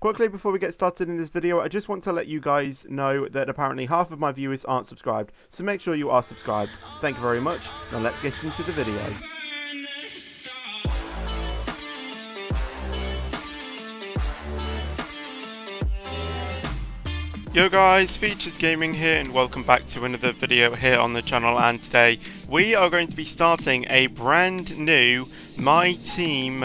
Quickly before we get started in this video, I just want to let you guys know that apparently half of my viewers aren't subscribed, so make sure you are subscribed. Thank you very much. Now let's get into the video. Yo guys, Features Gaming here and welcome back to another video here on the channel, and today we are going to be starting a brand new My Team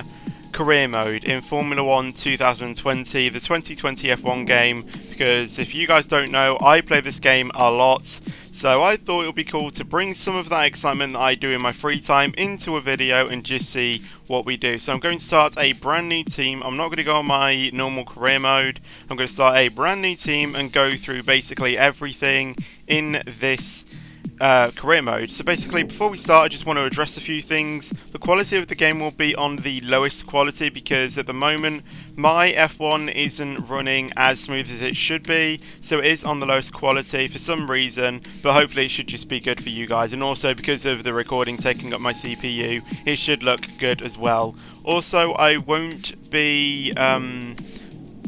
career mode in Formula 1 2020, the 2020 F1 game, because if you guys don't know, I play this game a lot, so I thought it would be cool to bring some of that excitement that I do in my free time into a video and just see what we do. So I'm going to start a brand new team. I'm not going to go on my normal career mode. I'm going to start a brand new team and go through basically everything in this career mode. So basically, before we start, I just want to address a few things. The quality of the game will be on the lowest quality because at the moment my F1 isn't running as smooth as it should be, so it is on the lowest quality for some reason, but hopefully it should just be good for you guys, and also because of the recording taking up my CPU, it should look good as well. Also, I won't be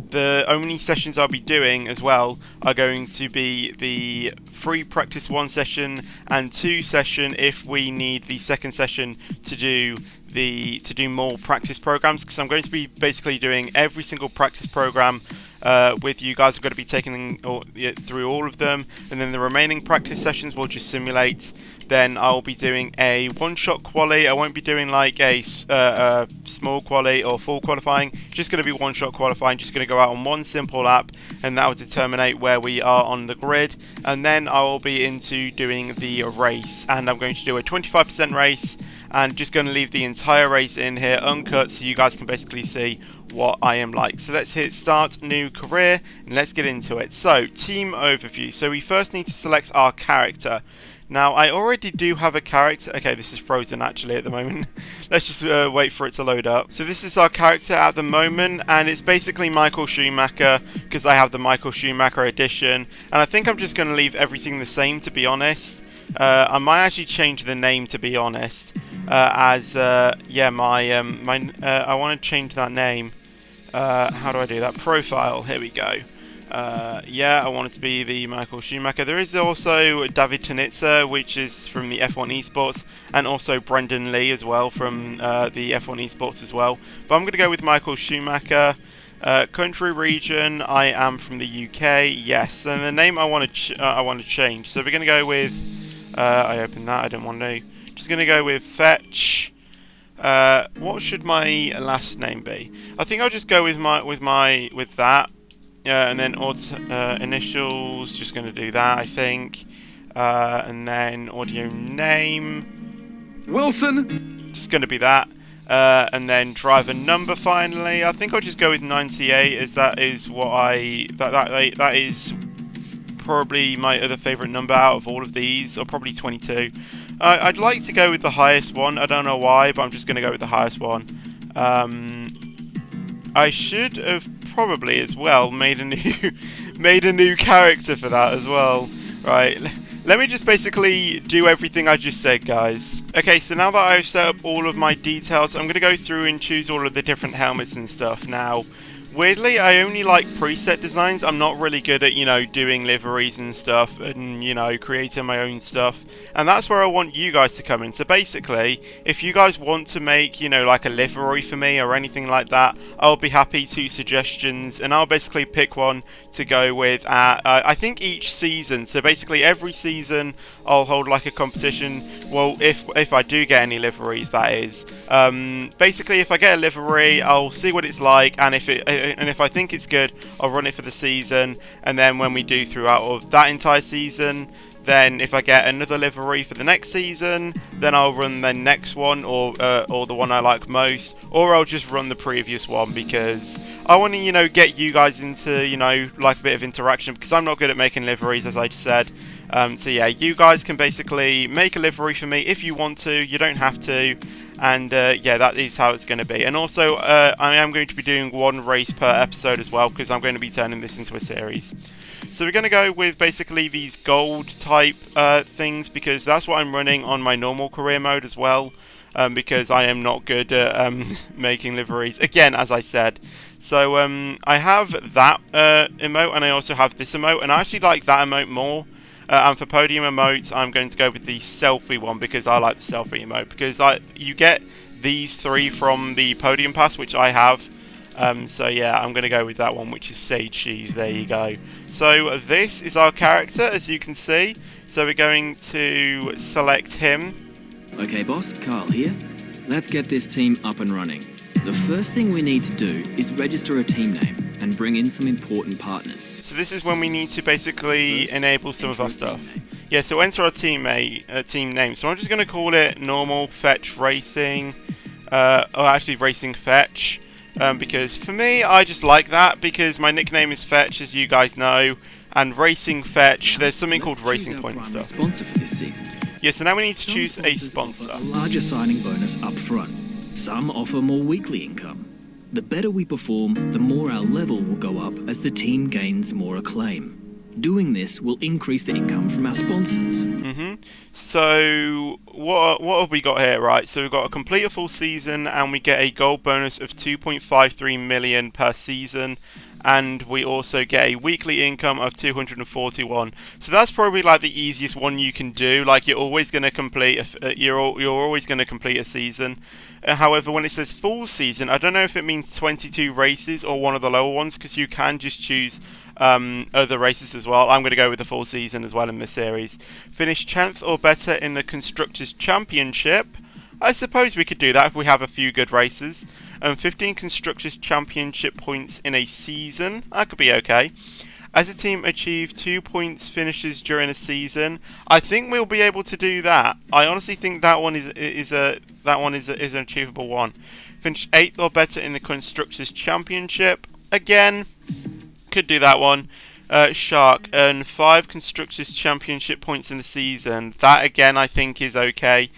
the only sessions I'll be doing as well are going to be the free practice 1 session and 2 session if we need the second session to do more practice programs, because I'm going to be basically doing every single practice program with you guys. I'm going to be taking through all of them, and then the remaining practice sessions will just simulate. Then I'll be doing a one-shot quali. I won't be doing like a small quali or full qualifying. Just going to be one-shot qualifying. Just going to go out on one simple lap, and that will determine where we are on the grid. And then I will be into doing the race, and I'm going to do a 25% race, and just going to leave the entire race in here uncut, so you guys can basically see what I am like. So let's hit start new career, and let's get into it. So team overview. So we first need to select our character. Now, I already do have a character. Okay, this is frozen actually at the moment. Let's just wait for it to load up. So this is our character at the moment, and it's basically Michael Schumacher, because I have the Michael Schumacher edition. And I think I'm just going to leave everything the same, to be honest. I might actually change the name, to be honest. I want to change that name. How do I do that? Profile, here we go. I want it to be the Michael Schumacher. There is also David Tanitza, which is from the F1 Esports, and also Brendan Lee as well from the F1 Esports as well. But I'm going to go with Michael Schumacher. Country region, I am from the UK. Yes, and the name I want to change. So we're going to go with. I opened that. I didn't want to. Just going to go with Fetch. What should my last name be? I think I'll just go with that. And then initials, just going to do that, I think. And then audio name. Wilson. Just going to be that. And then driver number finally. I think I'll just go with 98, as that is what that is probably my other favourite number out of all of these, or probably 22. I'd like to go with the highest one. I don't know why, but I'm just going to go with the highest one. I should have probably as well made a new character for that as well. Right, let me just basically do everything I just said, guys. Okay, so now that I've set up all of my details, I'm going to go through and choose all of the different helmets and stuff. Now, weirdly, I only like preset designs. I'm not really good at, doing liveries and stuff and, creating my own stuff. And that's where I want you guys to come in. So basically, if you guys want to make, like a livery for me or anything like that, I'll be happy to suggestions. And I'll basically pick one to go with I think each season. So basically, every season, I'll hold like a competition. Well, if I do get any liveries, that is. Basically, if I get a livery, I'll see what it's like, and if I think it's good, I'll run it for the season, and then when we do throughout of that entire season, then if I get another livery for the next season, then I'll run the next one, or the one I like most, or I'll just run the previous one, because I want to, get you guys into, like a bit of interaction, because I'm not good at making liveries, as I just said. So yeah, you guys can basically make a livery for me if you want to. You don't have to. And yeah, that is how it's going to be. And also, I am going to be doing one race per episode as well, because I'm going to be turning this into a series. So we're going to go with basically these gold type things, because that's what I'm running on my normal career mode as well. Because I am not good at making liveries. Again, as I said. So I have that emote, and I also have this emote, and I actually like that emote more. And for podium emotes, I'm going to go with the selfie one because I like the selfie emote, because you get these 3 from the podium pass, which I have. So yeah, I'm going to go with that one, which is Sage Cheese. There you go. So this is our character, as you can see. So we're going to select him. Okay boss, Carl here. Let's get this team up and running. The first thing we need to do is register a team name and bring in some important partners. So this is when we need to basically enable some of our stuff. Yeah, so enter our team name. So I'm just going to call it normal fetch racing, or actually racing fetch, because for me, I just like that because my nickname is Fetch, as you guys know, and racing fetch. There's something called Racing Point and stuff. Sponsor for this season. Yeah, so now we need to choose a sponsor. A larger signing bonus up front. Some offer more weekly income. The better we perform, the more our level will go up as the team gains more acclaim. Doing this will increase the income from our sponsors. So what have we got here, right? So we've got to complete a full season and we get a gold bonus of 2.53 million per season. And we also get a weekly income of 241. So that's probably like the easiest one you can do. Like you're always going to complete you're always going to complete a season. However, when it says full season, I don't know if it means 22 races or one of the lower ones, because you can just choose other races as well. I'm going to go with the full season as well in this series. Finish 10th or better in the Constructors' Championship. I suppose we could do that if we have a few good races. 15 Constructors' Championship points in a season. That could be okay. As a team, achieve 2 points finishes during a season. I think we'll be able to do that. I honestly think that one is an achievable one. Finish 8th or better in the Constructors' Championship. Again, could do that one. Shark, earn 5 Constructors' Championship points in a season. That again, I think is okay.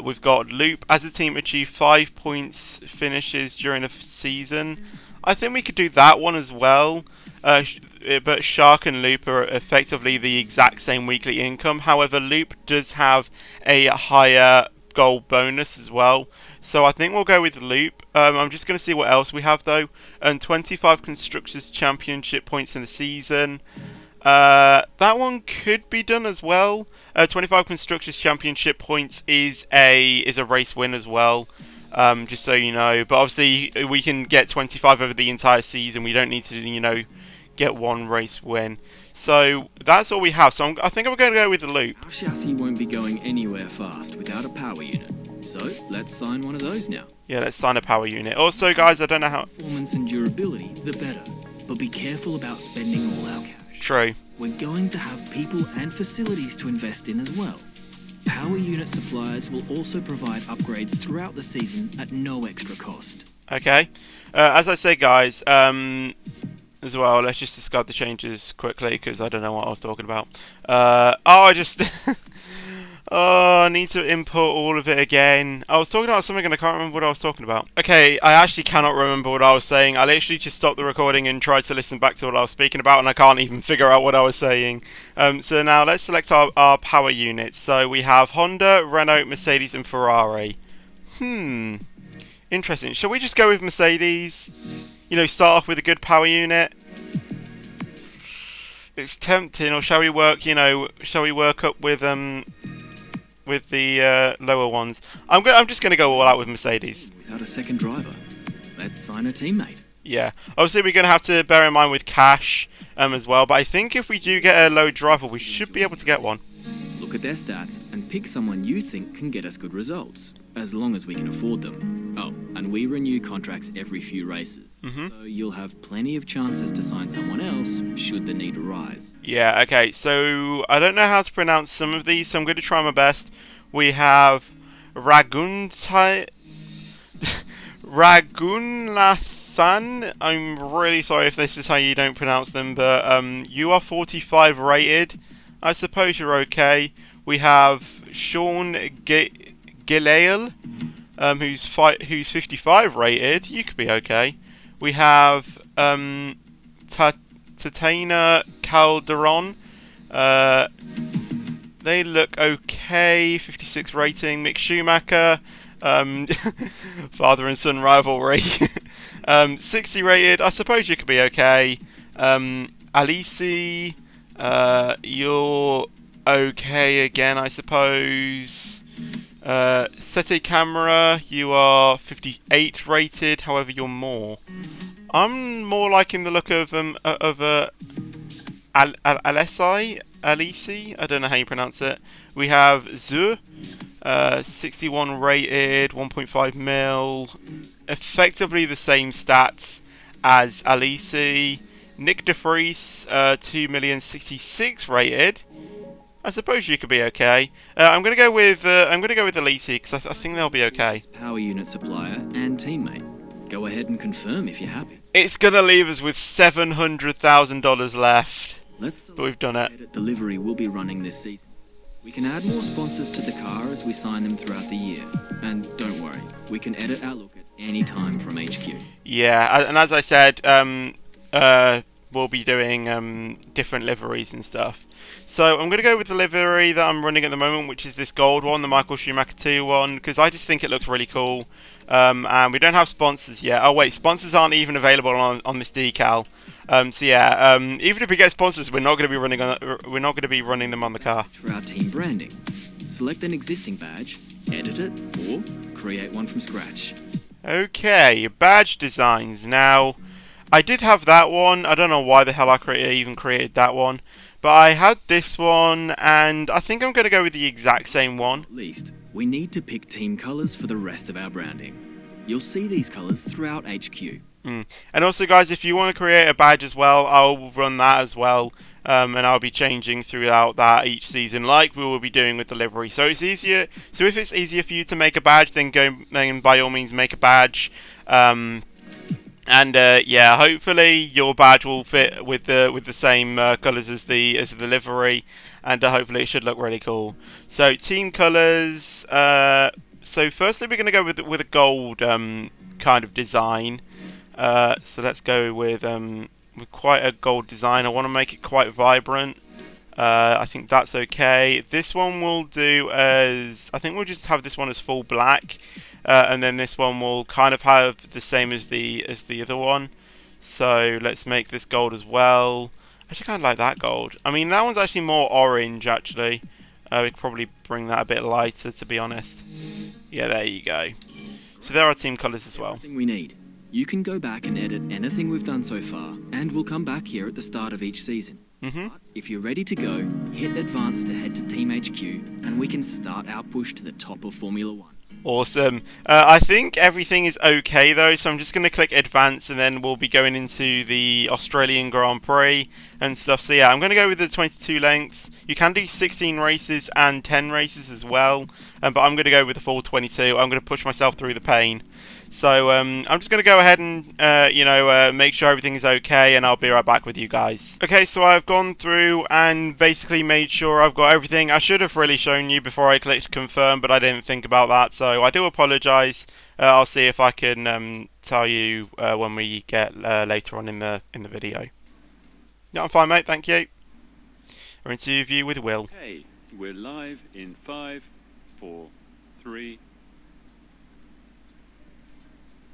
We've got Loop. As a team, achieve 5 points finishes during a season. I think we could do that one as well. But Shark and Loop are effectively the exact same weekly income. However, Loop does have a higher gold bonus as well. So I think we'll go with Loop. I'm just going to see what else we have though. 25 Constructors' Championship points in a season. That one could be done as well. 25 Constructors' Championship points is a race win as well. Just so you know. But obviously we can get 25 over the entire season. We don't need to, get one race win. So that's all we have. So I think I'm going to go with the Loop. Our chassis won't be going anywhere fast without a power unit. So let's sign one of those now. Yeah, let's sign a power unit. Also, guys, I don't know how... Performance and durability, the better. But be careful about spending all our cash. True. We're going to have people and facilities to invest in as well. Power unit suppliers will also provide upgrades throughout the season at no extra cost. Okay. As I say, guys, as well, let's just discard the changes quickly because I don't know what I was talking about. I need to import all of it again. I was talking about something and I can't remember what I was talking about. Okay, I actually cannot remember what I was saying. I literally just stopped the recording and tried to listen back to what I was speaking about and I can't even figure out what I was saying. So now let's select our power units. So we have Honda, Renault, Mercedes and Ferrari. Interesting. Shall we just go with Mercedes? Start off with a good power unit. It's tempting, or shall we work up with the lower ones? I'm just going to go all out with Mercedes. Without a second driver, let's sign a teammate. Yeah, obviously we're going to have to bear in mind with cash as well, but I think if we do get a low driver, we should be able to get one. Look at their stats and pick someone you think can get us good results, as long as we can afford them. Oh, and we renew contracts every few races, so you'll have plenty of chances to sign someone else should the need arise. Yeah, okay, so I don't know how to pronounce some of these, so I'm going to try my best. We have Ragunlathan. I'm really sorry if this is how you don't pronounce them, but you are 45 rated. I suppose you're okay. We have Sean Gilael, who's 55 rated. You could be okay. We have Tatiana Calderon. They look okay. 56 rating. Mick Schumacher. Father and son rivalry. 60 rated, I suppose you could be okay. Alisi, you're okay again, I suppose. Sete Camera, you are 58 rated, however you're more. I'm more liking the look of Alisi, I don't know how you pronounce it. We have Zu, 61 rated, 1.5 mil, effectively the same stats as Alisi. Nick DeFries, 2,066 rated. I suppose you could be okay. I'm gonna go with Alisi because I think they'll be okay. Power unit supplier and teammate. Go ahead and confirm if you're happy. It's gonna leave us with $700,000 left, but we've done it. Edit delivery will be running this season. We can add more sponsors to the car as we sign them throughout the year. And don't worry, we can edit our look at any time from HQ. Yeah, and as I said, we'll be doing different liveries and stuff. So I'm going to go with the livery that I'm running at the moment, which is this gold one, the Michael Schumacher 2 one, because I just think it looks really cool. And we don't have sponsors yet. Oh wait, sponsors aren't even available on this decal. So yeah, even if we get sponsors, we're not going to be running them on the car. For our team branding, select an existing badge, edit it, or create one from scratch. Okay, badge designs. Now, I did have that one. I don't know why the hell I even created that one. But I had this one, and I think I'm going to go with the exact same one. At least, we need to pick team colours for the rest of our branding. You'll see these colours throughout HQ. And also, guys, if you want to create a badge as well, I'll run that as well. And I'll be changing throughout that each season, like we will be doing with the livery. So it's easier. So if it's easier for you to make a badge, then by all means make a badge. Yeah, hopefully your badge will fit with the same colours as the livery, and hopefully it should look really cool. So team colours. So firstly, we're going to go with a gold kind of design. So let's go with quite a gold design. I want to make it quite vibrant. I think that's okay. This one we'll do as, I think we'll just have this one as full black. And then this one will kind of have the same as the other one. So let's make this gold as well. I actually kind of like that gold. I mean, that one's actually more orange, actually. We could probably bring that a bit lighter, to be honest. Yeah, there you go. So there are team colours as well. Everything we need. You can go back and edit anything we've done so far, and we'll come back here at the start of each season. But if you're ready to go, hit Advance to head to Team HQ, and we can start our push to the top of Formula 1. Awesome. I think everything is okay though, so I'm just going to click Advance and then we'll be going into the Australian Grand Prix and stuff. So yeah, I'm going to go with the 22 lengths. You can do 16 races and 10 races as well, but I'm going to go with the full 22. I'm going to push myself through the pain. So I'm just going to go ahead and make sure everything is okay, and I'll be right back with you guys. Okay, so I've gone through and basically made sure I've got everything. I should have really shown you before I clicked confirm, but I didn't think about that, so I do apologise. I'll see if I can tell you when we get later on in the video. Yeah, I'm fine, mate. Thank you. Our interview with Will. Okay, we're live in 5, 4, 3.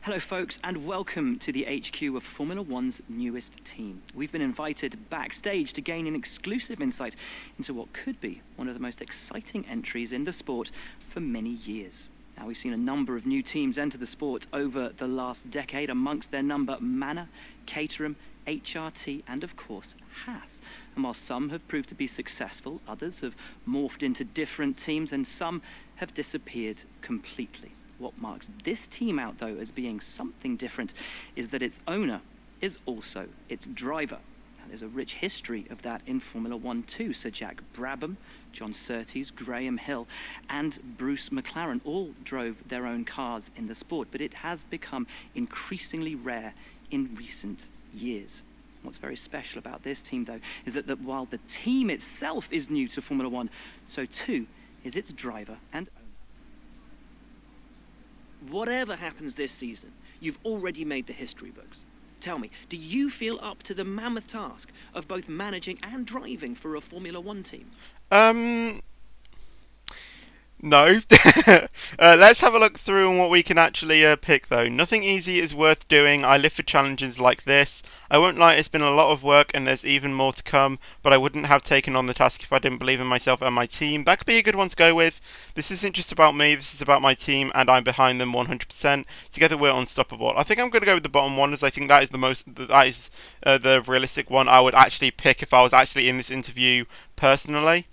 Hello folks, and welcome to the HQ of Formula One's newest team. We've been invited backstage to gain an exclusive insight into what could be one of the most exciting entries in the sport for many years. Now, we've seen a number of new teams enter the sport over the last decade, amongst their number Manor, Caterham, HRT, and of course Haas. And while some have proved to be successful, others have morphed into different teams, and some have disappeared completely. What marks this team out, though, as being something different is that its owner is also its driver. Now, there's a rich history of that in Formula 1 too. Sir Jack Brabham, John Surtees, Graham Hill, and Bruce McLaren all drove their own cars in the sport, but it has become increasingly rare in recent years. What's very special about this team, though, is that while the team itself is new to Formula 1, so too is its driver and owner. Whatever happens this season, you've already made the history books. Tell me, do you feel up to the mammoth task of both managing and driving for a Formula 1 team? No. Let's have a look through on what we can actually pick, though. Nothing easy is worth doing. I live for challenges like this. I won't lie, it's been a lot of work and there's even more to come, but I wouldn't have taken on the task if I didn't believe in myself and my team. That could be a good one to go with. This isn't just about me, this is about my team, and I'm behind them 100%. Together we're unstoppable. I think I'm going to go with the bottom one, as I think that is the realistic one I would actually pick if I was actually in this interview personally.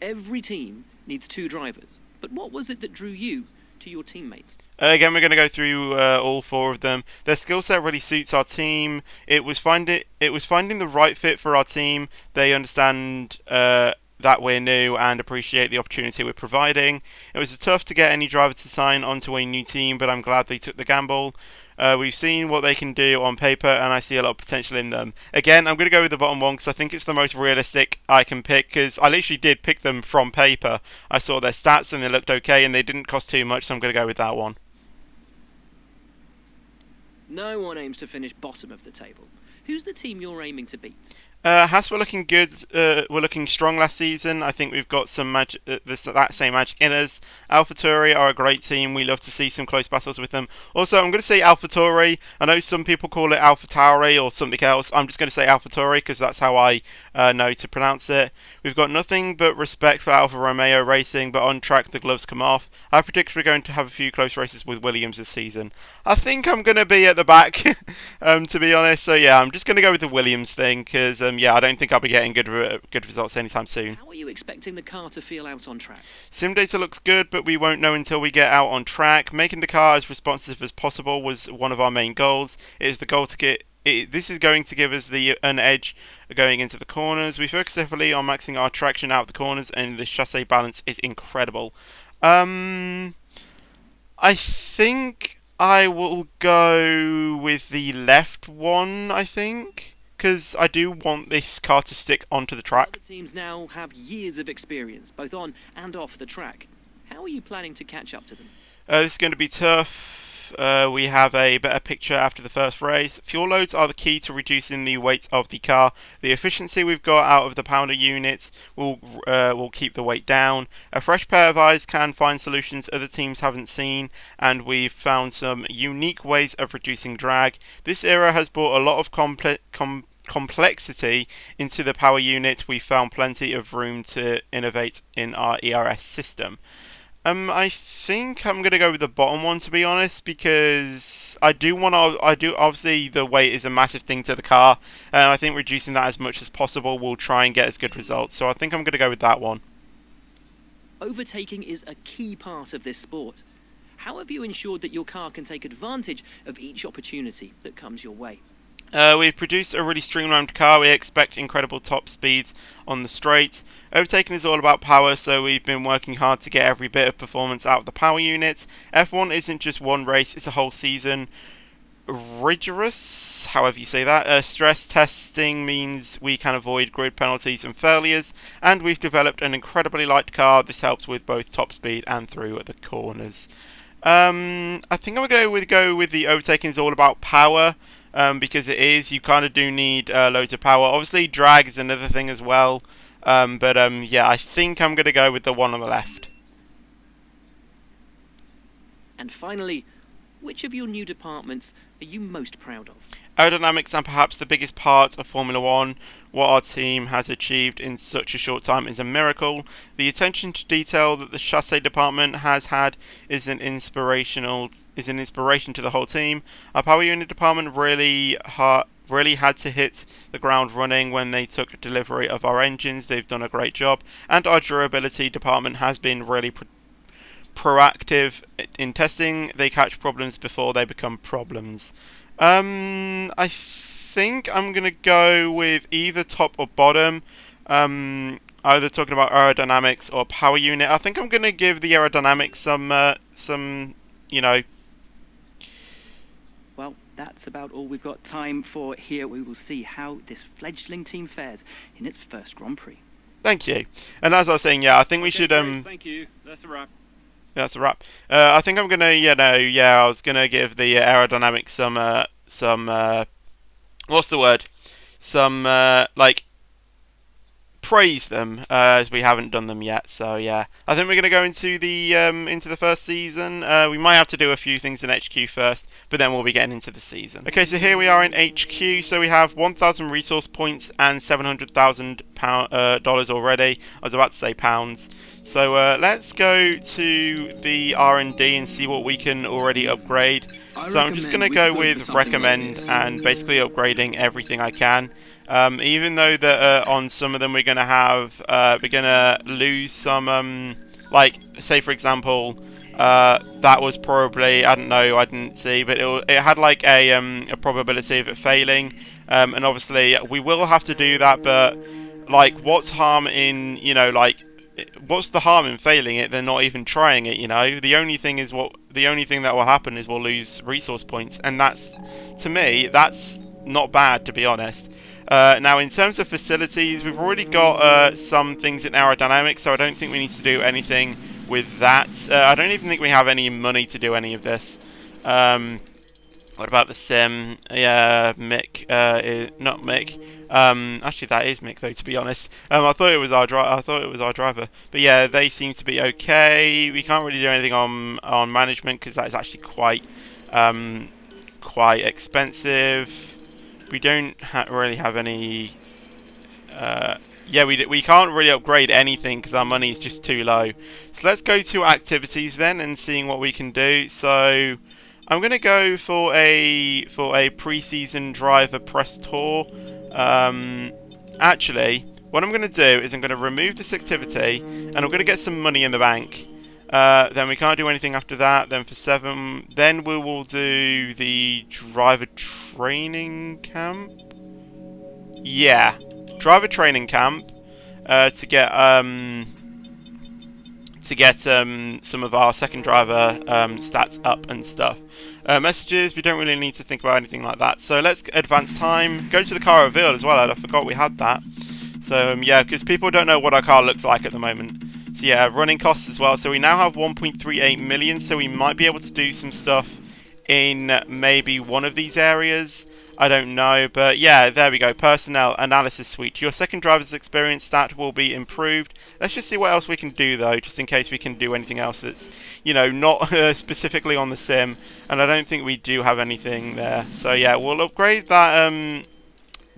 Every team needs 2 drivers, but what was it that drew you to your teammates? Again, we're going to go through all 4 of them. Their skill set really suits our team. It was finding the right fit for our team. They understand that we're new and appreciate the opportunity we're providing. It was tough to get any driver to sign onto a new team, but I'm glad they took the gamble. We've seen what they can do on paper, and I see a lot of potential in them. Again, I'm going to go with the bottom one because I think it's the most realistic I can pick, because I literally did pick them from paper. I saw their stats and they looked okay, and they didn't cost too much, so I'm going to go with that one. No one aims to finish bottom of the table. Who's the team you're aiming to beat? Haas were looking good. We're looking strong last season. I think we've got some magic, that same magic in us. AlphaTauri are a great team. We love to see some close battles with them. Also, I'm going to say AlphaTauri. I know some people call it AlphaTauri or something else. I'm just going to say AlphaTauri because that's how I know to pronounce it. We've got nothing but respect for Alfa Romeo Racing, but on track the gloves come off. I predict we're going to have a few close races with Williams this season. I think I'm going to be at the back, to be honest. So yeah, I'm just going to go with the Williams thing because yeah, I don't think I'll be getting good results anytime soon. How are you expecting the car to feel out on track? Sim data looks good, but we won't know until we get out on track. Making the car as responsive as possible was one of our main goals. It is the goal to get. This is going to give us an edge going into the corners. We focus heavily on maxing our traction out of the corners, and the chassis balance is incredible. I think I will go with the left one, I think, because I do want this car to stick onto the track. Other teams now have years of experience, both on and off the track. How are you planning to catch up to them? This is going to be tough. We have a better picture after the first race. Fuel loads are the key to reducing the weight of the car. The efficiency we've got out of the pounder units will keep the weight down. A fresh pair of eyes can find solutions other teams haven't seen, and we've found some unique ways of reducing drag. This era has brought a lot of complexity into the power unit. We found plenty of room to innovate in our ERS system. I think I'm gonna go with the bottom one, to be honest, because I do obviously the weight is a massive thing to the car, and I think reducing that as much as possible will try and get us good results. So I think I'm gonna go with that one. Overtaking is a key part of this sport. How have you ensured that your car can take advantage of each opportunity that comes your way? We've produced a really streamlined car. We expect incredible top speeds on the straight. Overtaking is all about power, so we've been working hard to get every bit of performance out of the power unit. F1 isn't just one race, it's a whole season. Rigorous, however you say that. Stress testing means we can avoid grid penalties and failures, and we've developed an incredibly light car. This helps with both top speed and through the corners. I think I'm going to go with the overtaking is all about power. Because it is, you kind of do need loads of power. Obviously, drag is another thing as well. Yeah, I think I'm going to go with the one on the left. And finally, which of your new departments are you most proud of? Aerodynamics and perhaps the biggest part of Formula One. What our team has achieved in such a short time is a miracle. The attention to detail that the chassis department has had is an inspiration to the whole team. Our power unit department really had to hit the ground running when they took delivery of our engines. They've done a great job, and our durability department has been really proactive in testing. They catch problems before they become problems. I think I'm going to go with either top or bottom. Either talking about aerodynamics or power unit. I think I'm going to give the aerodynamics some, Well, that's about all we've got time for here. We will see how this fledgling team fares in its first Grand Prix. Thank you. And as I was saying, yeah, I think we should... Great, thank you. That's a wrap. That's a wrap. I think I'm gonna, I was gonna give the aerodynamics some, what's the word? Some praise them as we haven't done them yet. So yeah, I think we're going to go into the first season. We might have to do a few things in HQ first, but then we'll be getting into the season. Okay, so here we are in HQ. So we have 1,000 resource points and $700,000 already. I was about to say pounds. So let's go to the R&D and see what we can already upgrade. So I'm just going to go with recommend and basically upgrading everything I can. Even though that on some of them we're going to lose some, like say for example, that was probably, I don't know, I didn't see, but it had like a probability of it failing, and obviously we will have to do that. But like, what's harm in, you know, like, what's the harm in failing it? They're not even trying it, you know. The only thing that will happen is we'll lose resource points, and that's, to me, that's not bad, to be honest. Now, in terms of facilities, we've already got some things in aerodynamics, so I don't think we need to do anything with that. I don't even think we have any money to do any of this. What about the sim? Yeah, Mick. Not Mick. Actually, that is Mick, though. To be honest, I thought it was our driver. But yeah, they seem to be okay. We can't really do anything on management because that is actually quite expensive. We don't really have any. Yeah, we can't really upgrade anything because our money is just too low. So let's go to activities then and seeing what we can do. So I'm gonna go for a pre-season driver press tour. Actually, what I'm gonna do is I'm gonna remove this activity and I'm gonna get some money in the bank. Then we can't do anything after that. Then for 7, then we will do the driver training camp. Yeah, driver training camp to get some of our second driver stats up and stuff. Messages, we don't really need to think about anything like that. So let's advance time. Go to the car reveal as well. I forgot we had that. So yeah, because people don't know what our car looks like at the moment. So yeah, running costs as well. So we now have 1.38 million. So we might be able to do some stuff in maybe one of these areas. I don't know, but yeah, there we go. Personnel analysis suite. Your second driver's experience stat will be improved. Let's just see what else we can do though, just in case we can do anything else that's, you know, not specifically on the sim. And I don't think we do have anything there. So yeah, we'll upgrade that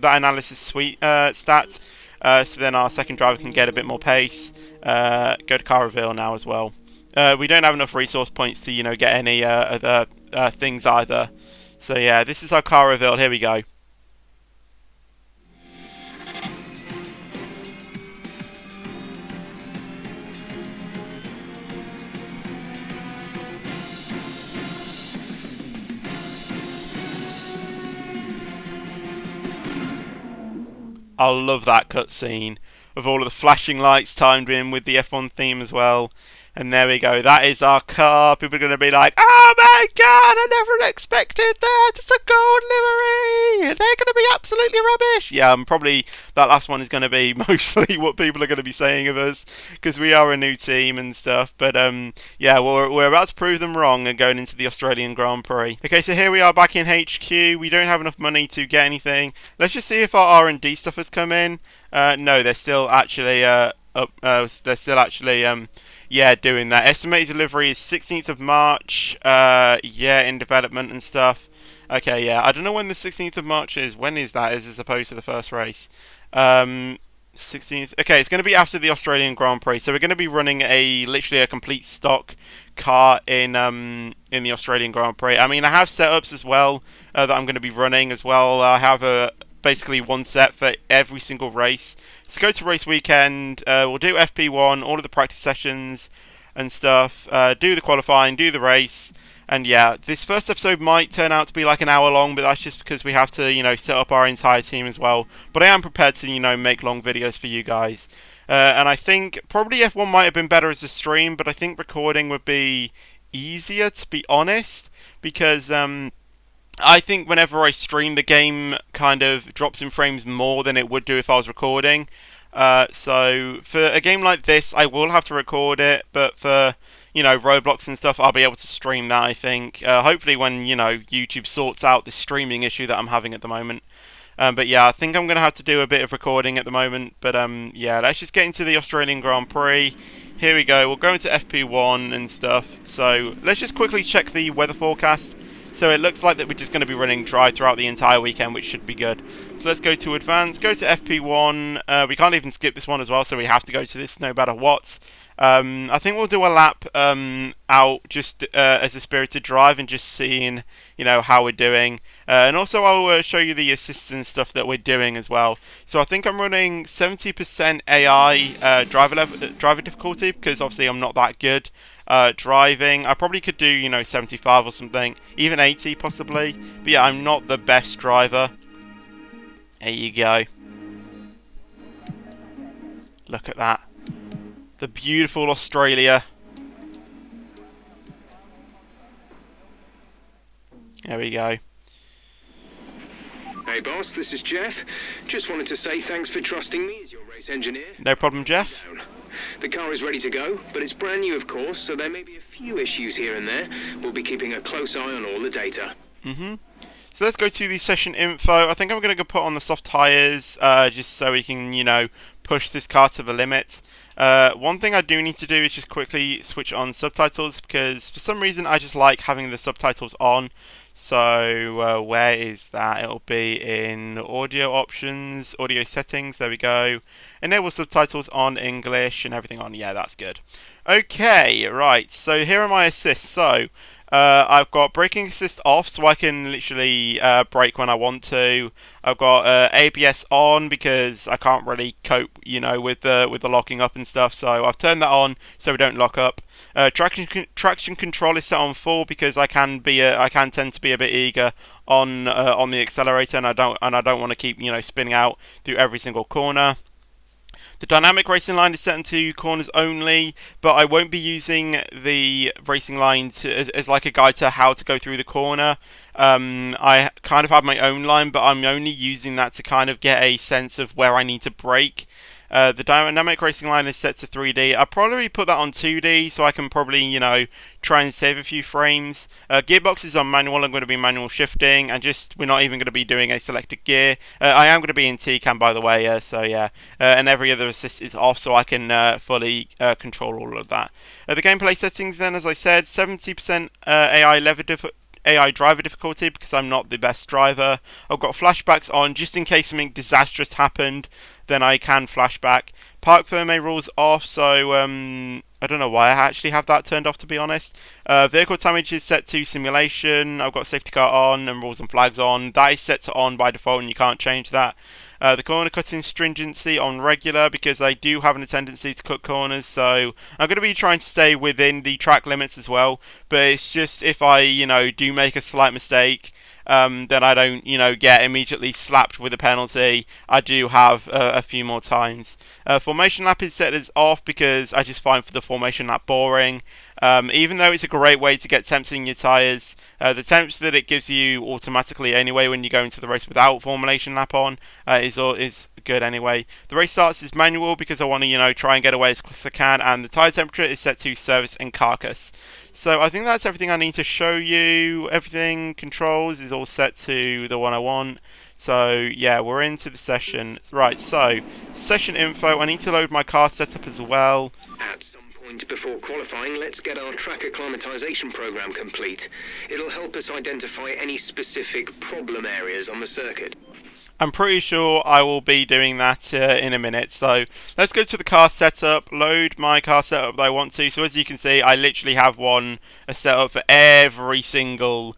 that analysis suite stat, so then our second driver can get a bit more pace. Go to car reveal now as well. We don't have enough resource points to, you know, get any other things either. So yeah, this is our car reveal. Here we go. I love that cutscene of all of the flashing lights timed in with the F1 theme as well. And there we go. That is our car. People are going to be like, "Oh my god, I never expected that. It's a gold livery. They're going to be absolutely rubbish." Yeah, probably that last one is going to be mostly what people are going to be saying of us, because we are a new team and stuff. But yeah, we're about to prove them wrong and going into the Australian Grand Prix. Okay, so here we are back in HQ. We don't have enough money to get anything. Let's just see if our R&D stuff has come in. No, they're still actually yeah, doing that. Estimated delivery is 16th of March. Yeah, in development and stuff. Okay, yeah. I don't know when the 16th of March is. When is that? Is as opposed to the first race? 16th. Okay, it's going to be after the Australian Grand Prix. So we're going to be running literally a complete stock car in the Australian Grand Prix. I mean, I have setups as well that I'm going to be running as well. I have basically one set for every single race. So go to race weekend, we'll do FP1, all of the practice sessions and stuff, do the qualifying, do the race, and yeah, this first episode might turn out to be like an hour long, but that's just because we have to, you know, set up our entire team as well. But I am prepared to, you know, make long videos for you guys. And I think probably F1 might have been better as a stream, but I think recording would be easier, to be honest, because I think whenever I stream, the game kind of drops in frames more than it would do if I was recording. So for a game like this, I will have to record it, but for, you know, Roblox and stuff, I'll be able to stream that, I think. Hopefully when, you know, YouTube sorts out this streaming issue that I'm having at the moment. But yeah, I think I'm going to have to do a bit of recording at the moment. But yeah, let's just get into the Australian Grand Prix. Here we go. We'll go into FP1 and stuff. So let's just quickly check the weather forecast. So it looks like that we're just going to be running dry throughout the entire weekend, which should be good. So let's go to advanced, go to FP1. We can't even skip this one as well, so we have to go to this no matter what. I think we'll do a lap out just as a spirited drive and just seeing, how we're doing. And also I'll show you the assistance stuff that we're doing as well. So I think I'm running 70% AI driver difficulty because obviously I'm not that good driving. I probably could do, 75 or something, even 80 possibly. But yeah, I'm not the best driver. There you go. Look at that. The beautiful Australia. There we go. Hey boss, this is Jeff. Just wanted to say thanks for trusting me as your race engineer. No problem, Jeff. The car is ready to go, but it's brand new of course, so there may be a few issues here and there. We'll be keeping a close eye on all the data. So let's go to the session info. I think I'm going to go put on the soft tyres just so we can, push this car to the limit. One thing I do need to do is just quickly switch on subtitles because for some reason I just like having the subtitles on. So where is that? It'll be in audio options, audio settings, there we go. Enable subtitles on English and everything on. Yeah, that's good. Okay, right, so here are my assists. So I've got braking assist off so I can literally brake when I want to. I've got ABS on because I can't really cope, with the locking up and stuff. So I've turned that on so we don't lock up. Traction control is set on full because I can tend to be a bit eager on the accelerator, and I don't want to keep spinning out through every single corner. The dynamic racing line is set into corners only, but I won't be using the racing line as like a guide to how to go through the corner. I kind of have my own line, but I'm only using that to kind of get a sense of where I need to brake. The dynamic racing line is set to 3D. I'll probably put that on 2D so I can probably, try and save a few frames. Gearbox is on manual. I'm going to be manual shifting, and we're not even going to be doing a selected gear. I am going to be in T-Cam, by the way, so yeah. And every other assist is off so I can fully control all of that. The gameplay settings then, as I said, 70% AI driver difficulty because I'm not the best driver. I've got flashbacks on just in case something disastrous happened, then I can flashback. Park firmware rules off, so I don't know why I actually have that turned off, to be honest. Vehicle damage is set to simulation. I've got safety car on and rules and flags on. That is set to on by default and you can't change that. The corner cutting stringency on regular because I do have a tendency to cut corners, so I'm going to be trying to stay within the track limits as well. But it's just if I, do make a slight mistake, then I don't, get immediately slapped with a penalty. I do have a few more times. Formation lap is set as off because I just find for the formation lap boring. Even though it's a great way to get temps in your tyres, the temps that it gives you automatically anyway when you go into the race without formation lap on is good anyway. The race starts is manual because I want to, try and get away as quick as I can, and the tyre temperature is set to service and carcass. So I think that's everything I need to show you. Everything controls is all set to the one I want. So yeah, we're into the session. Right, so session info. I need to load my car setup as well. At some point before qualifying, let's get our track acclimatization program complete. It'll help us identify any specific problem areas on the circuit. I'm pretty sure I will be doing that in a minute. So let's go to the car setup, load my car setup that I want to. So as you can see, I literally have a setup for every single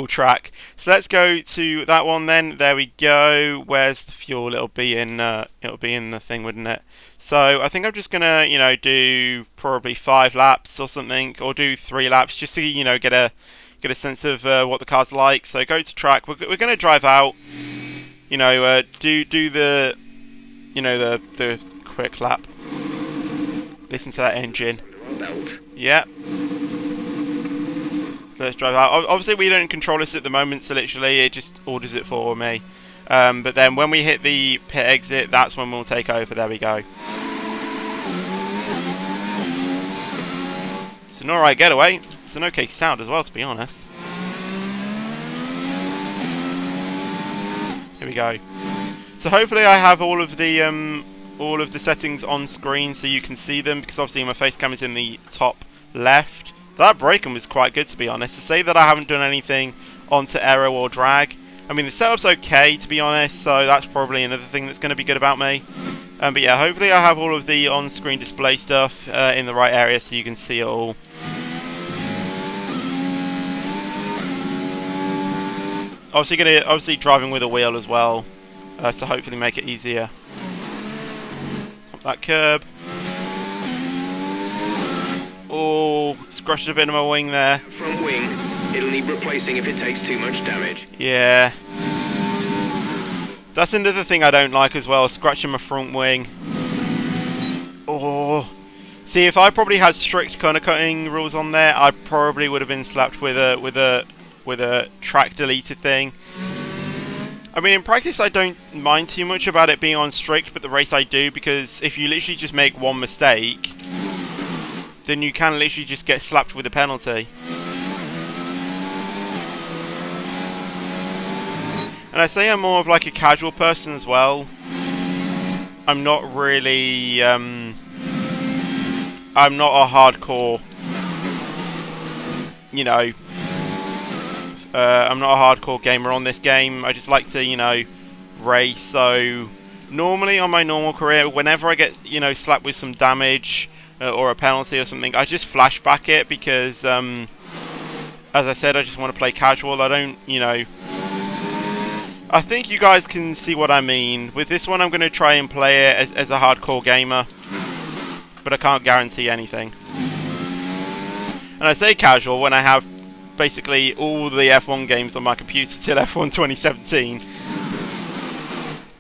track. So let's go to that one then. There we go. Where's the fuel? It'll be in the thing, wouldn't it? So I think I'm just gonna, do probably 5 laps or something, or do 3 laps just to, get a sense of what the car's like. So go to track. We're going to drive out. Do the the quick lap. Listen to that engine. Yeah. So let's drive out. Obviously we don't control this at the moment, so literally it just orders it for me. But then when we hit the pit exit, that's when we'll take over. There we go. It's an alright getaway. It's an okay sound as well, to be honest. go. So hopefully I have all of the settings on screen so you can see them, because obviously my face cam is in the top left. That braking was quite good, to be honest. To say that I haven't done anything onto aero or drag, I mean the setup's okay, to be honest, so that's probably another thing that's going to be good about me. But yeah, hopefully I have all of the on-screen display stuff in the right area so you can see it all. Obviously driving with a wheel as well, so hopefully make it easier. Up that curb. Oh, scratched a bit of my wing there. Front wing. It'll need replacing if it takes too much damage. Yeah. That's another thing I don't like as well, scratching my front wing. Oh. See, if I probably had strict corner cutting rules on there, I probably would have been slapped with a track deleted thing. I mean, in practice I don't mind too much about it being on strict, but the race I do, because if you literally just make one mistake, then you can literally just get slapped with a penalty. And I say I'm more of like a casual person as well. I'm not really, I'm not a hardcore, you know, I'm not a hardcore gamer on this game. I just like to, you know, race. So normally on my normal career, whenever I get, you know, slapped with some damage or a penalty or something, I just flashback it because, as I said, I just want to play casual. I don't, you know, I think you guys can see what I mean. With this one, I'm going to try and play it as a hardcore gamer, but I can't guarantee anything. And I say casual when I have basically all the F1 games on my computer till F1 2017.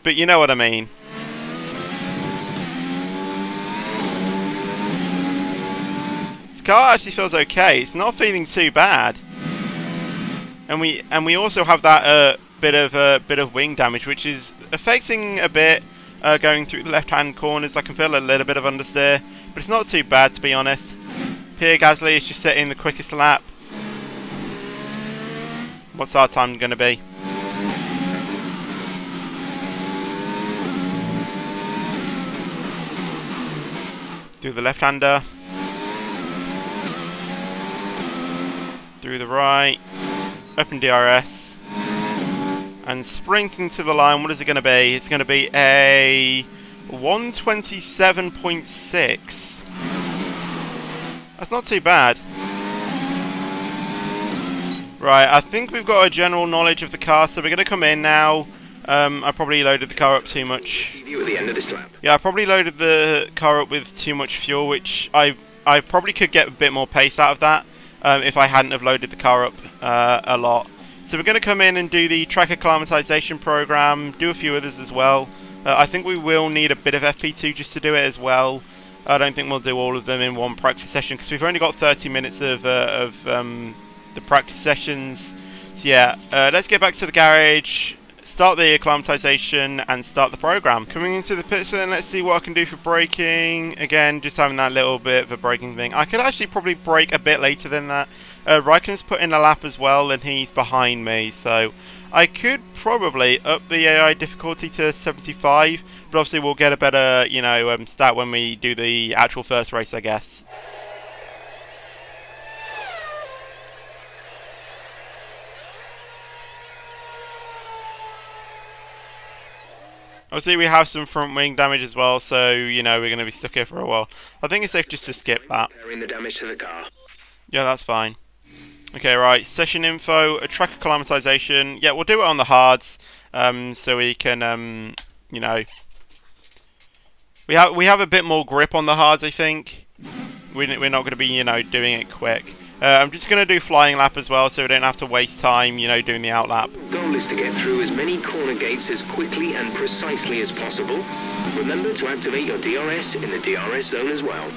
But you know what I mean. This car actually feels okay. It's not feeling too bad. And we also have that bit of wing damage, which is affecting a bit going through the left-hand corners. I can feel a little bit of understeer, but it's not too bad, to be honest. Pierre Gasly is just setting the quickest lap. What's our time going to be? Through the left-hander. Through the right. Open DRS. And sprinting to the line, what is it going to be? It's going to be a 127.6. That's not too bad. Right, I think we've got a general knowledge of the car, so we're going to come in now. I probably loaded the car up too much. Yeah, I probably loaded the car up with too much fuel, which I probably could get a bit more pace out of that if I hadn't have loaded the car up a lot. So we're going to come in and do the track acclimatization program, do a few others as well. I think we will need a bit of FP2 just to do it as well. I don't think we'll do all of them in one practice session because we've only got 30 minutes of the practice sessions. So yeah, let's get back to the garage, start the acclimatization and start the program. Coming into the pits then, let's see what I can do for braking. Again, just having that little bit of a braking thing. I could actually probably brake a bit later than that. Raikkonen's put in a lap as well and he's behind me, so I could probably up the AI difficulty to 75, but obviously we'll get a better, you know, stat when we do the actual first race, I guess. Obviously we have some front wing damage as well, so, you know, we're going to be stuck here for a while. I think it's safe just to skip that. The damage to the car. Yeah, that's fine. Okay, right, session info, a track acclimatization. Yeah, we'll do it on the hards, so we can, you know, we have a bit more grip on the hards, I think. We're not going to be, you know, doing it quick. I'm just going to do flying lap as well, so we don't have to waste time, you know, doing the out lap. The goal is to get through as many corner gates as quickly and precisely as possible. Remember to activate your DRS in the DRS zone as well.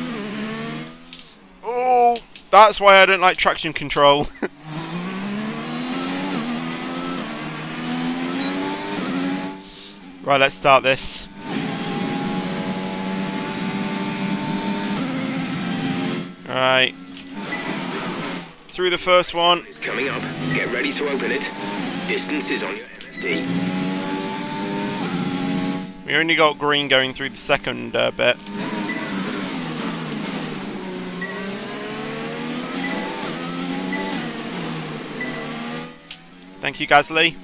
Oh, that's why I don't like traction control. Right, let's start this. Alright. Through the first one. It's coming up. Get ready to open it. Distance is on your MFD. We only got green going through the second bit. Thank you, Gasly.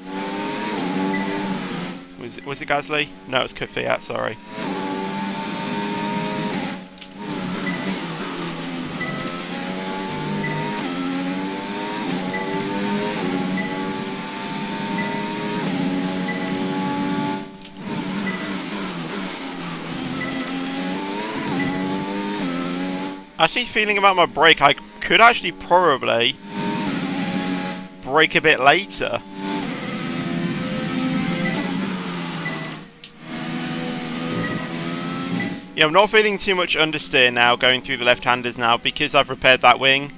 Was it Gasly? No, it was Kvyat, sorry. Actually, feeling about my brake, I could actually probably brake a bit later. Yeah, I'm not feeling too much understeer now going through the left-handers now because I've repaired that wing.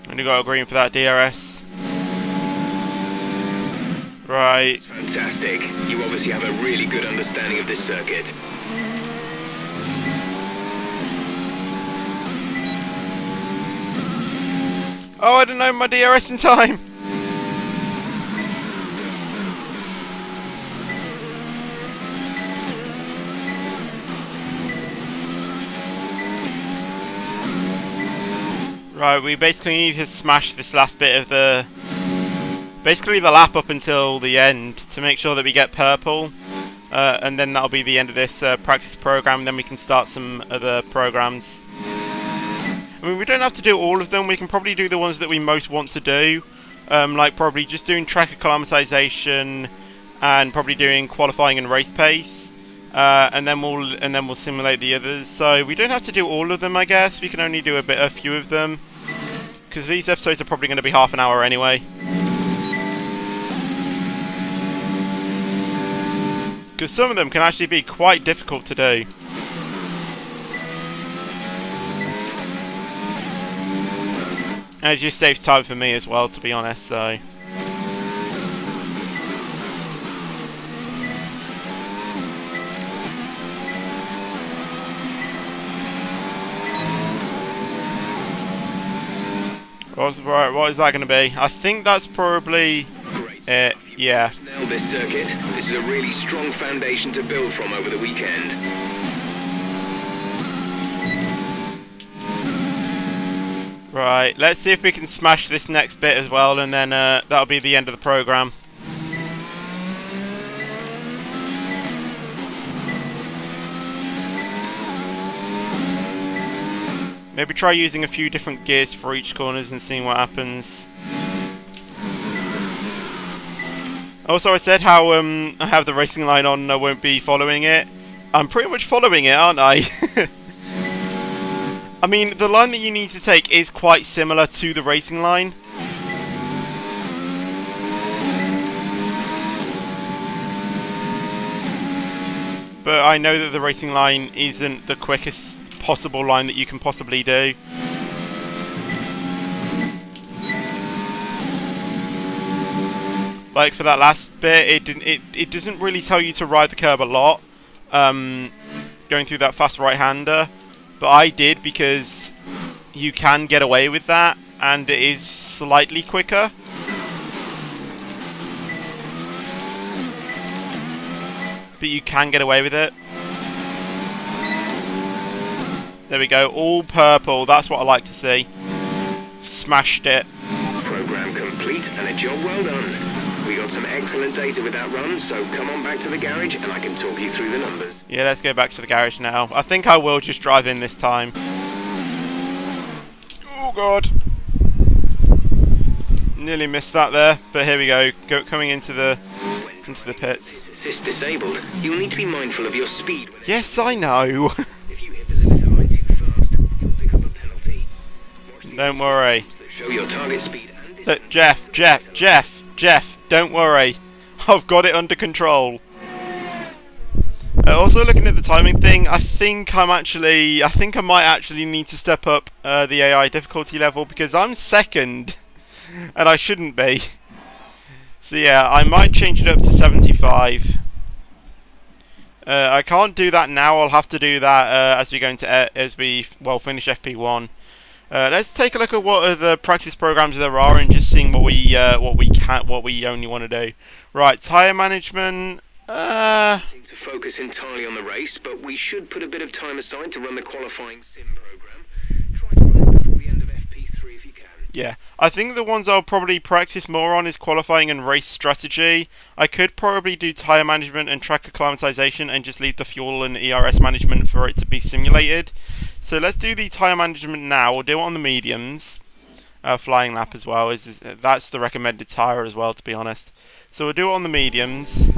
Only got a green for that DRS. Right. Fantastic. You obviously have a really good understanding of this circuit. Oh, I didn't know my DRS in time. Right, we basically need to smash this last bit of the... basically the lap up until the end to make sure that we get purple. And then that'll be the end of this practice program, and then we can start some other programs. I mean, we don't have to do all of them, we can probably do the ones that we most want to do. Like probably just doing track acclimatization and probably doing qualifying and race pace. And then we'll simulate the others. So we don't have to do all of them, I guess. We can only do a few of them, because these episodes are probably going to be half an hour anyway. Because some of them can actually be quite difficult to do. And it just saves time for me as well, to be honest, so... What is that going to be? I think that's probably it, yeah. Nailed this circuit. This is a really strong foundation to build from over the weekend. Right, let's see if we can smash this next bit as well, and then that'll be the end of the program. Maybe try using a few different gears for each corners and seeing what happens. Also, I said how I have the racing line on and I won't be following it. I'm pretty much following it, aren't I? I mean, the line that you need to take is quite similar to the racing line. But I know that the racing line isn't the quickest possible line that you can possibly do. Like for that last bit, it doesn't really tell you to ride the curb a lot, going through that fast right-hander, but I did because you can get away with that, and it is slightly quicker. But you can get away with it. There we go, all purple, that's what I like to see. Smashed it. Program complete and a job well done. We got some excellent data with that run, so come on back to the garage and I can talk you through the numbers. Yeah, let's go back to the garage now. I think I will just drive in this time. Oh god. Nearly missed that there, but here we go. Coming into the pits. Assist disabled. You'll need to be mindful of your speed. Yes, I know. If you hit the limiter line too fast, you'll pick up a penalty. Don't worry. Show your target speed and Look, Jeff, don't worry. I've got it under control. Also looking at the timing thing, I think I might actually need to step up the AI difficulty level, because I'm second. And I shouldn't be. So yeah, I might change it up to 75. I can't do that now. I'll have to do that as we go into finish FP1. Let's take a look at what other practice programs there are and just seeing what we only want to do. Right, tyre management. To focus entirely on the race, but we should put a bit of time aside to run the qualifying sim program. Try to run it before the end of FP3 if you can. Yeah, I think the ones I'll probably practice more on is qualifying and race strategy. I could probably do tyre management and track acclimatization and just leave the fuel and ERS management for it to be simulated. So let's do the tyre management now. We'll do it on the mediums. Flying lap as well. That's the recommended tyre as well, to be honest. So we'll do it on the mediums.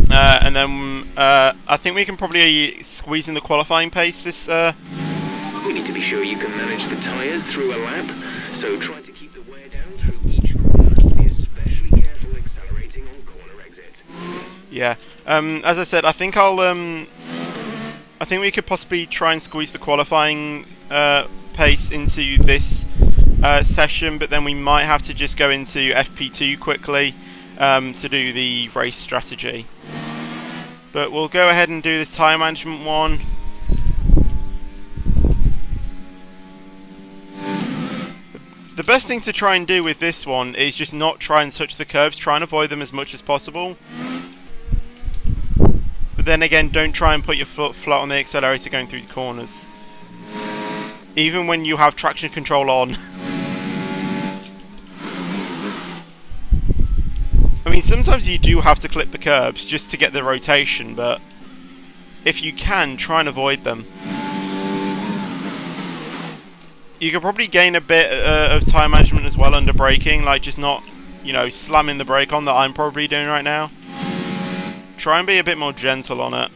And then I think we can probably squeeze in the qualifying pace this... We need to be sure you can manage the tyres through a lap, so try to keep the wear down through each corner. Be especially careful accelerating on corner exit. Yeah. As I said, I think I think we could possibly try and squeeze the qualifying pace into this session, but then we might have to just go into FP2 quickly to do the race strategy. But we'll go ahead and do this tyre management one. The best thing to try and do with this one is just not try and touch the curbs, try and avoid them as much as possible. But then again, don't try and put your foot flat on the accelerator going through the corners. Even when you have traction control on. I mean, sometimes you do have to clip the curbs just to get the rotation, but if you can, try and avoid them. You could probably gain a bit of time management as well under braking, like just not, slamming the brake on that I'm probably doing right now. Try and be a bit more gentle on it.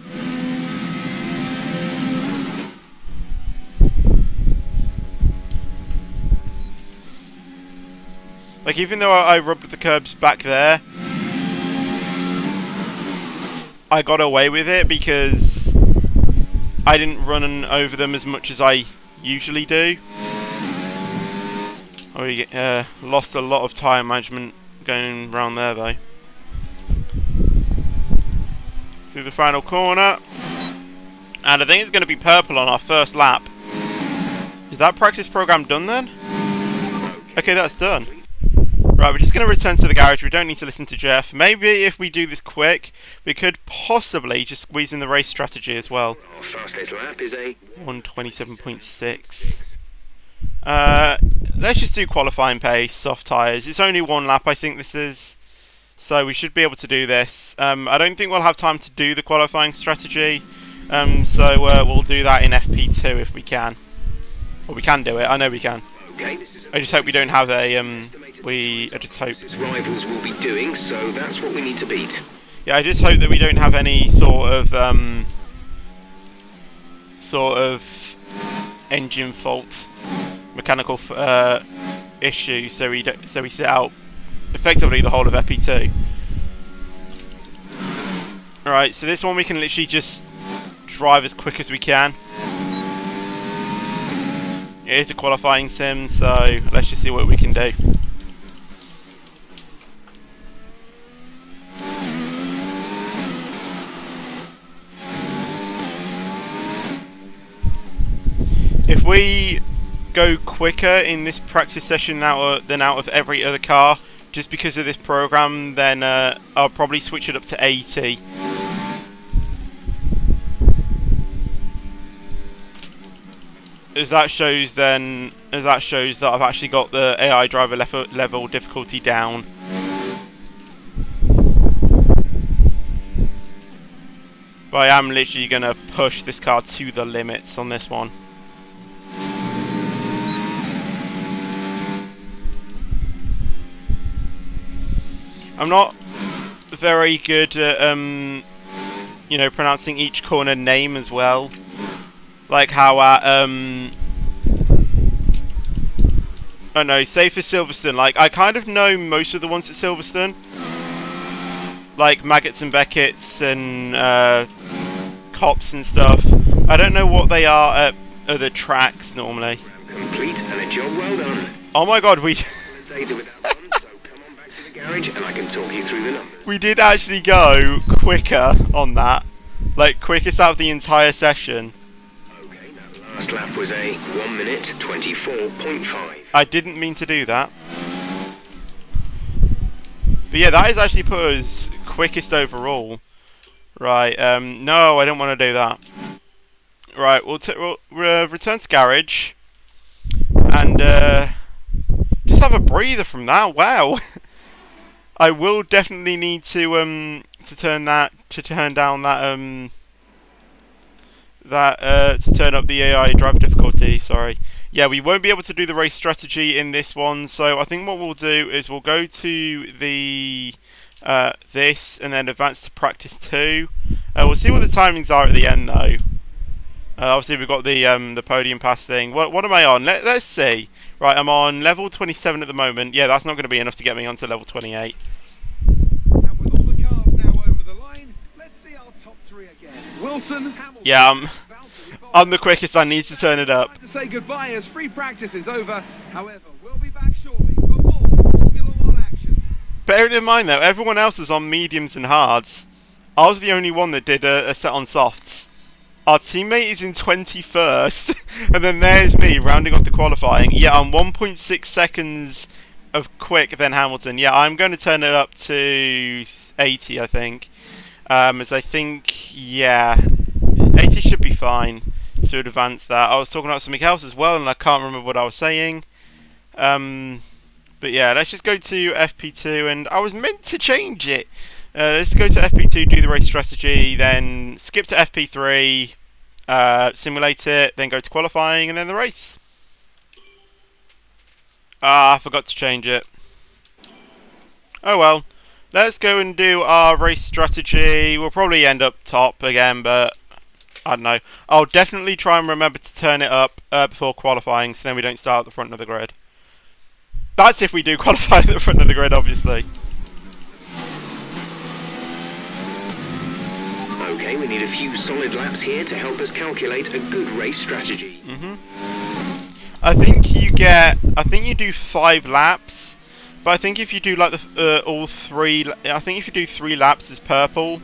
Like, even though I rubbed the curbs back there, I got away with it because I didn't run over them as much as I usually do. We lost a lot of tyre management going around there though. Through the final corner. And I think it's going to be purple on our first lap. Is that practice program done then? Okay, that's done. Right, we're just going to return to the garage. We don't need to listen to Jeff. Maybe if we do this quick, we could possibly just squeeze in the race strategy as well. Our fastest lap is a 1:27.6. Let's just do qualifying pace, soft tyres. It's only one lap, I think this is. So we should be able to do this. I don't think we'll have time to do the qualifying strategy. So we'll do that in FP2 if we can. Or we can do it, I know we can. I just hope we don't have a... I just hope... rivals will be doing, so that's what we need to beat. Yeah, I just hope that we don't have any sort of engine fault, mechanical issue, so we sit out effectively the whole of FP2. Alright, so this one we can literally just drive as quick as we can. It is a qualifying sim, so let's just see what we can do. If we go quicker in this practice session than out of every other car, just because of this program, then I'll probably switch it up to 80. As that shows that I've actually got the AI driver level difficulty down. But I am literally going to push this car to the limits on this one. I'm not very good at, pronouncing each corner name as well. Like how at, say for Silverstone, like, I kind of know most of the ones at Silverstone. Like Maggots and Beckett's and, Cops and stuff. I don't know what they are at other tracks normally. Complete and a job well done. Oh my god, we... data without one, so come on back to the garage and I can talk you through the numbers. We did actually go quicker on that. Like, quickest out of the entire session. Okay, now the last lap was a 1 minute 24.5. I didn't mean to do that. But yeah, that has actually put us quickest overall. Right, no, I don't want to do that. Right, we'll return to garage. And, just have a breather from that. Wow. I will definitely need to turn down that, to turn up the AI driver difficulty, sorry. Yeah, we won't be able to do the race strategy in this one, so I think what we'll do is we'll go to the this and then advance to practice 2. We'll see what the timings are at the end though. Obviously we've got the podium pass thing. What am I on? Let's see. Right, I'm on level 27 at the moment. Yeah, that's not going to be enough to get me onto level 28. And with all the cars now over the line, let's see our top 3 again. Wilson, Hamilton. Yeah, I'm the quickest. I need to turn it up. Time to say goodbye as free practice is over. However, we'll be back shortly for more Formula 1 action. Bearing in mind though, everyone else is on mediums and hards. I was the only one that did a set on softs. Our teammate is in 21st, and then there's me rounding off the qualifying. Yeah, I'm 1.6 seconds of quick than Hamilton. Yeah, I'm going to turn it up to 80, I think. As I think, yeah, 80 should be fine to advance that. I was talking about something else as well, and I can't remember what I was saying. But yeah, let's just go to FP2, and I was meant to change it. Let's go to FP2, do the race strategy, then skip to FP3, simulate it, then go to qualifying, and then the race. I forgot to change it. Oh well. Let's go and do our race strategy. We'll probably end up top again, but I don't know. I'll definitely try and remember to turn it up before qualifying, so then we don't start at the front of the grid. That's if we do qualify at the front of the grid, obviously. Okay, we need a few solid laps here to help us calculate a good race strategy. I think you do 5 laps, but I think if you do like all 3, I think if you do 3 laps as purple,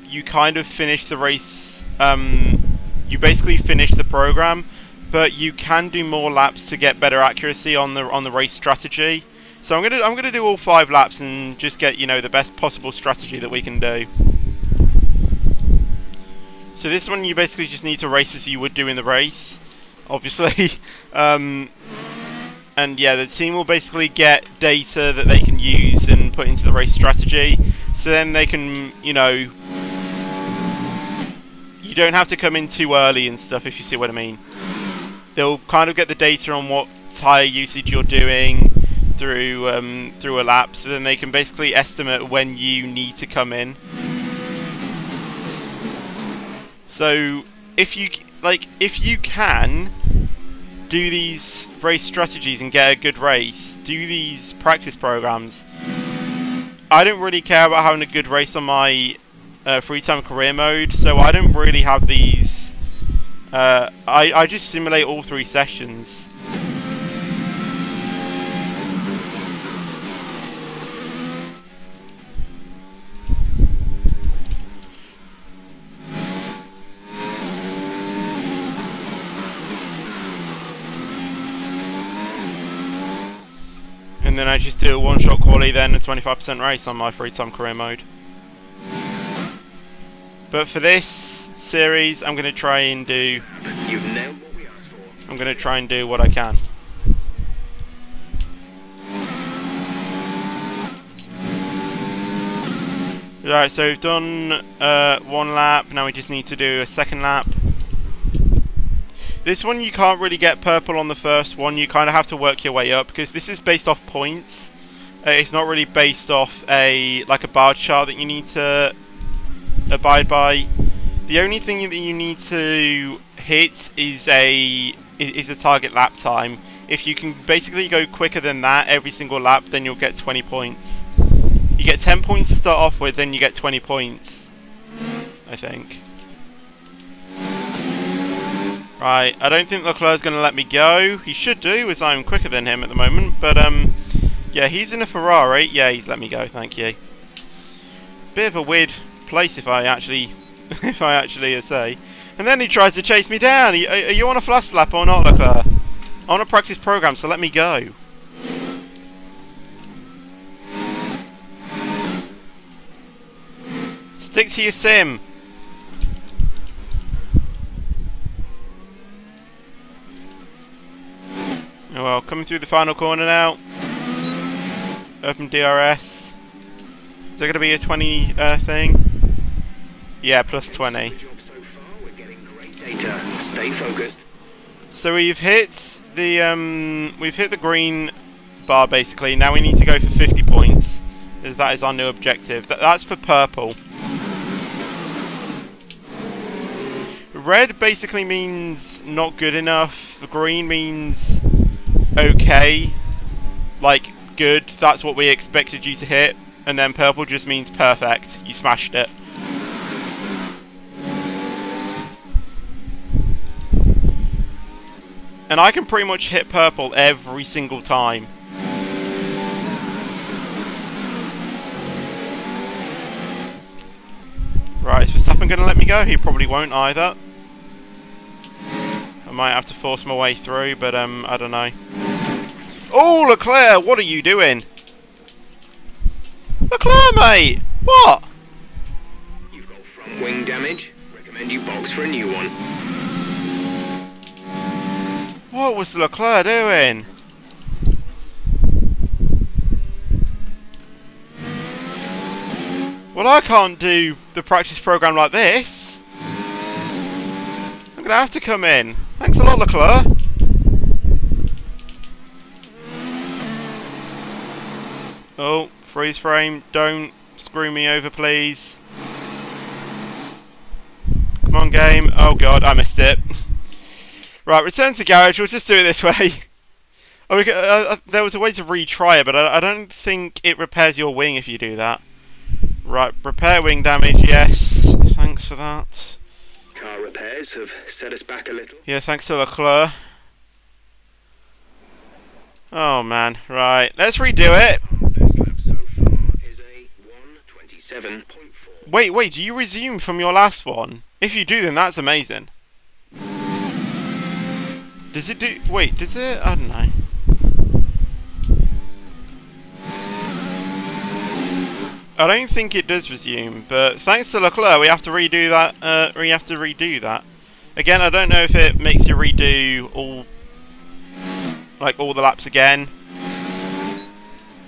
you kind of finish the race. You basically finish the program, but you can do more laps to get better accuracy on the race strategy. So I'm gonna do all 5 laps and just get, you know, the best possible strategy that we can do. So this one you basically just need to race as you would do in the race, obviously. And yeah, the team will basically get data that they can use and put into the race strategy. So then they can, you know, you don't have to come in too early and stuff, if you see what I mean. They'll kind of get the data on what tyre usage you're doing through a lap, so then they can basically estimate when you need to come in. So if you can do these race strategies and get a good race, do these practice programs. I don't really care about having a good race on my free time career mode, so I don't really have these. I just simulate all 3 sessions. And then I just do a 1-shot quali, then a 25% race on my free time career mode. But for this series, I'm going to try and do. You've nailed what we asked for. I'm going to try and do what I can. Right, so we've done 1 lap. Now we just need to do a 2nd lap. This one you can't really get purple on the first one. You kind of have to work your way up because this is based off points. It's not really based off a bar chart that you need to abide by. The only thing that you need to hit is a target lap time. If you can basically go quicker than that every single lap, then you'll get 20 points. You get 10 points to start off with, then you get 20 points, I think. Right, I don't think Leclerc's going to let me go. He should do, as I'm quicker than him at the moment. But, yeah, he's in a Ferrari. Yeah, he's let me go, thank you. Bit of a weird place if I actually say. And then he tries to chase me down. Are you on a flash lap or not, Leclerc? I want to practice program, so let me go. Stick to your sim. Oh well, coming through the final corner now. Open DRS. Is there going to be a 20 thing? Yeah, plus 20. Stay focused. So we've hit the green bar basically. Now we need to go for 50 points, as that is our new objective. That's for purple. Red basically means not good enough. Green means okay, like good. That's what we expected you to hit. And then purple just means perfect. You smashed it. And I can pretty much hit purple every single time. Right, is Verstappen going to let me go? He probably won't either. I might have to force my way through, but I don't know. Oh, Leclerc, what are you doing? Leclerc, mate! What? You've got front wing damage. Recommend you box for a new one. What was Leclerc doing? Well, I can't do the practice program like this. I'm going to have to come in. Thanks a lot, Leclerc. Oh, freeze frame. Don't screw me over, please. Come on, game. Oh, God, I missed it. Right, return to garage. We'll just do it this way. Oh, there was a way to retry it, but I don't think it repairs your wing if you do that. Right, repair wing damage, yes. Thanks for that. Car repairs have set us back a little. Yeah, thanks to Leclerc. Oh, man. Right, let's redo it. Best lap so far is a 1:27.4. Wait, do you resume from your last one? If you do, then that's amazing. Does it do... Wait, does it... I don't know. I don't think it does resume, but thanks to Leclerc, we have to redo that. Again, I don't know if it makes you redo all the laps again,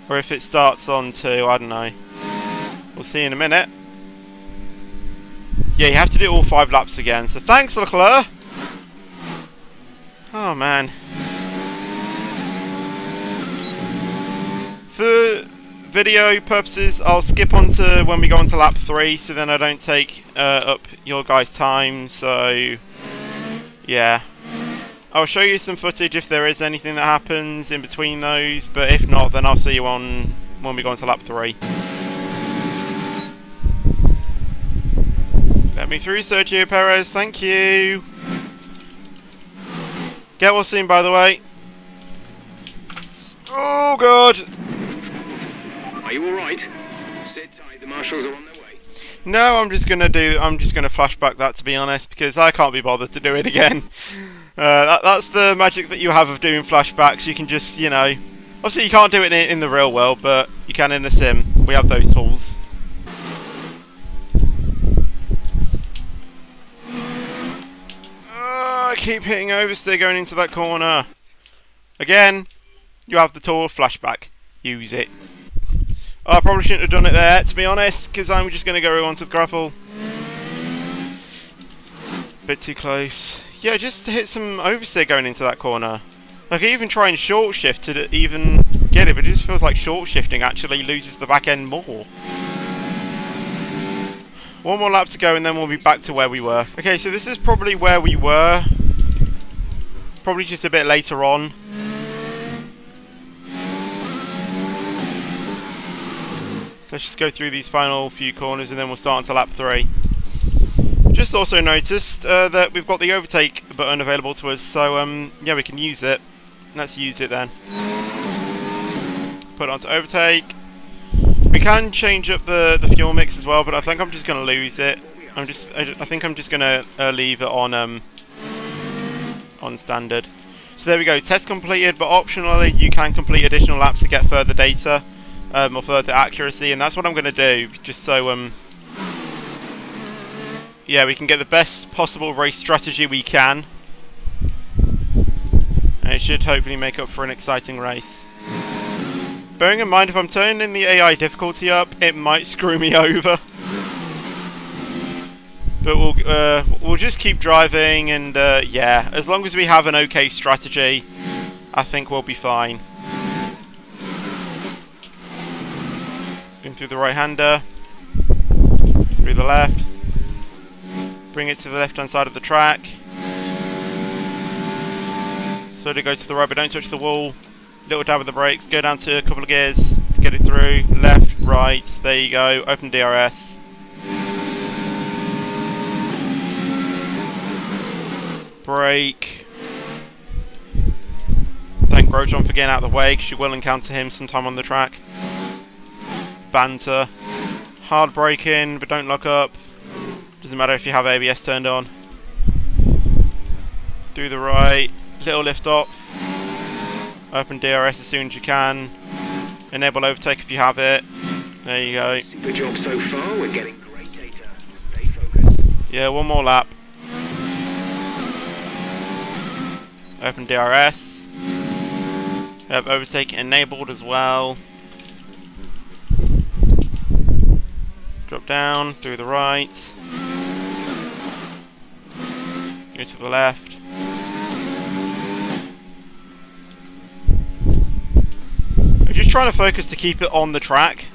or if it starts on to, I don't know. We'll see in a minute. Yeah, you have to do all 5 laps again. So thanks, Leclerc. Oh man. For video purposes, I'll skip on to when we go on to lap 3, so then I don't take up your guys' time. So yeah, I'll show you some footage if there is anything that happens in between those, but if not, then I'll see you on when we go on to lap 3. Let me through, Sergio Perez, thank you. Get well soon, by the way. Oh god. Are you alright? Sit tight, the marshals are on their way. No, I'm just gonna flashback that, to be honest, because I can't be bothered to do it again. That's the magic that you have of doing flashbacks. You can just, you know, obviously you can't do it in the real world, but you can in a sim. We have those tools. I keep hitting oversteer going into that corner. Again, you have the tool flashback. Use it. Oh, I probably shouldn't have done it there, to be honest, because I'm just going to go onto the grapple. Bit too close. Yeah, just to hit some oversteer going into that corner. I could even try and short shift to even get it, but it just feels like short shifting actually loses the back end more. One more lap to go and then we'll be back to where we were. Okay, so this is probably where we were. Probably just a bit later on. So let's just go through these final few corners and then we'll start onto lap 3. Just also noticed that we've got the overtake button available to us, so yeah, we can use it. Let's use it then. Put it onto overtake. We can change up the fuel mix as well, but I think I'm just going to lose it. I think I'm just going to leave it on standard. So there we go, test completed, but optionally you can complete additional laps to get further data or further accuracy, and that's what I'm going to do, just so yeah, we can get the best possible race strategy we can, and it should hopefully make up for an exciting race. Bearing in mind, if I'm turning the AI difficulty up, it might screw me over. But we'll just keep driving, and yeah, as long as we have an okay strategy, I think we'll be fine. Going through the right-hander, through the left, bring it to the left-hand side of the track. Slowly go to the right, but don't touch the wall. Little dab with the brakes, go down to a couple of gears to get it through. Left, right, there you go, open DRS. Brake. Thank Grosjean for getting out of the way, because you will encounter him sometime on the track. Banter. Hard braking, but don't lock up. Doesn't matter if you have ABS turned on. Through the right, little lift off. Open DRS as soon as you can. Enable overtake if you have it. There you go. Super job so far, we're getting great data. Stay focused. Yeah, one more lap. Open DRS. Have overtake enabled as well. Drop down, through the right. Go to the left. I'm just trying to focus to keep it on the track.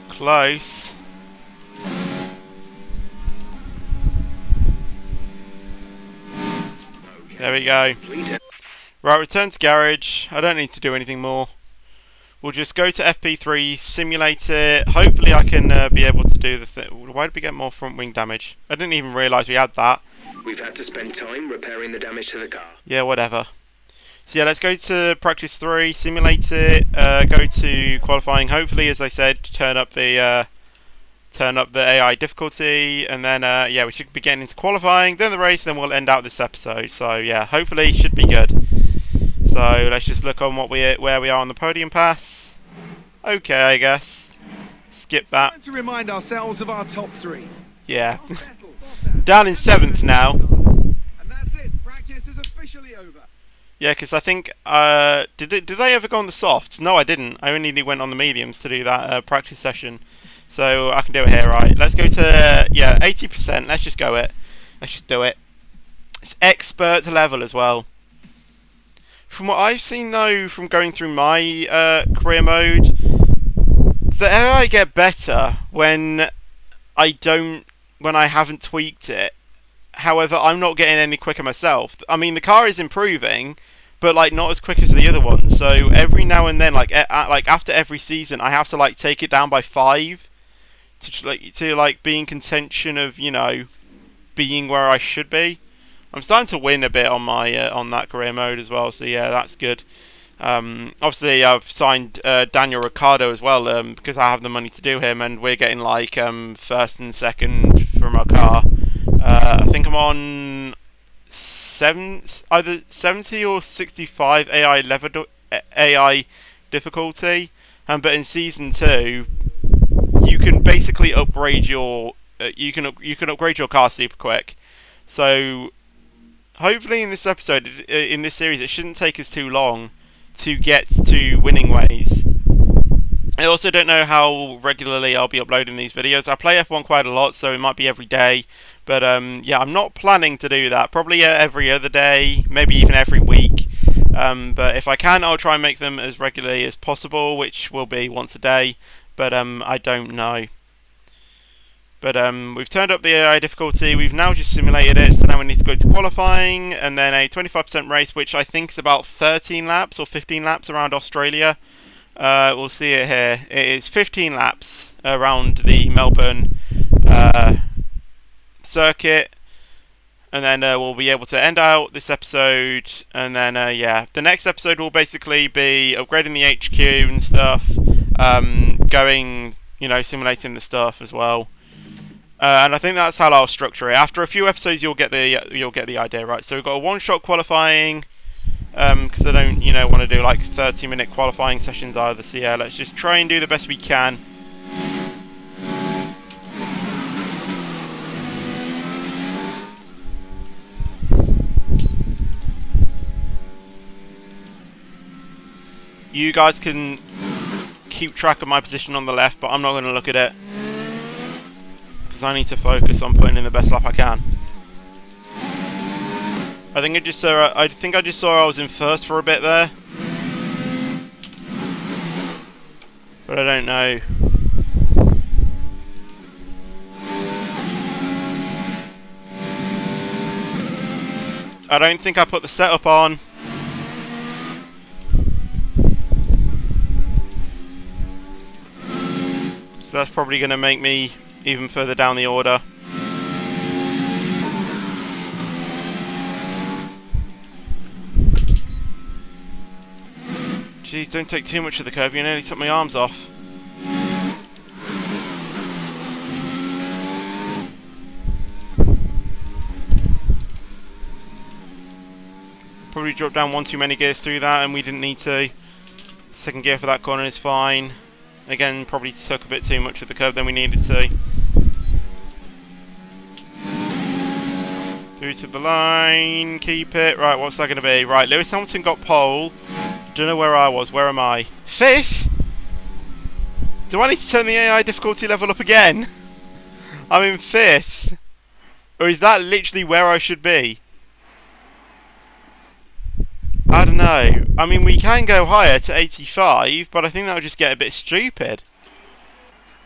Close. There we go. Right, return to garage. I don't need to do anything more. We'll just go to FP3, simulate it. Hopefully I can be able to do the thing. Why did we get more front wing damage? I didn't even realise we had that. We've had to spend time repairing the damage to the car. Yeah, whatever. So yeah, let's go to practice 3, simulate it, go to qualifying. Hopefully, as I said, turn up the AI difficulty, and then yeah, we should be getting into qualifying, then the race, then we'll end out this episode. So yeah, hopefully should be good. So let's just look on where we are on the podium pass. Okay, I guess. Skip that. Time to remind ourselves of our top 3. Yeah. Down in 7th now. And that's it. Practice is officially over. Yeah, because I think did I ever go on the softs? No, I didn't. I only went on the mediums to do that practice session. So I can do it here, right? Let's go to yeah, 80%. Let's just go it. Let's just do it. It's expert level as well. From what I've seen though, from going through my career mode, the AI get better when I haven't tweaked it. However, I'm not getting any quicker myself. I mean, the car is improving, but like not as quick as the other ones. So every now and then, like after every season, I have to like take it down by 5 to be in contention of, you know, being where I should be. I'm starting to win a bit on my on that career mode as well. So yeah, that's good. Obviously, I've signed Daniel Ricciardo as well because I have the money to do him, and we're getting like first and second from our car. I think I'm on either 70 or 65 AI difficulty, But in Season 2, you can basically upgrade your you can upgrade your car super quick. So hopefully in this episode, in this series, it shouldn't take us too long to get to winning ways. I also don't know how regularly I'll be uploading these videos. I play F1 quite a lot, so it might be every day. But yeah, I'm not planning to do that. Probably every other day, maybe even every week. But if I can, I'll try and make them as regularly as possible, which will be once a day. But I don't know. But we've turned up the AI difficulty. We've now just simulated it. So now we need to go to qualifying, and then a 25% race, which I think is about 13 laps or 15 laps around Australia. We'll see it here. It is 15 laps around the Melbourne circuit, and then we'll be able to end out this episode. And then yeah, the next episode will basically be upgrading the HQ and stuff, going, simulating the stuff as well. And I think that's how I'll structure it. After a few episodes, you'll get the idea, right? So we've got a one-shot qualifying. Because I don't, want to do like 30-minute qualifying sessions either. So yeah, let's just try and do the best we can. You guys can keep track of my position on the left, but I'm not going to look at it because I need to focus on putting in the best lap I can. I think I just saw I was in first for a bit there, but I don't know. I don't think I put the setup on. So that's probably going to make me even further down the order. Jeez, don't take too much of the curve, you nearly took my arms off. Probably dropped down one too many gears through that, and we didn't need to. Second gear for that corner is fine. Again, probably took a bit too much of the curve than we needed to. Through to the line, keep it. Right, what's that going to be? Right, Lewis Hamilton got pole. Don't know where I was. Where am I? 5th? Do I need to turn the AI difficulty level up again? I'm in 5th. Or is that literally where I should be? I don't know. I mean, we can go higher to 85, but I think that would just get a bit stupid.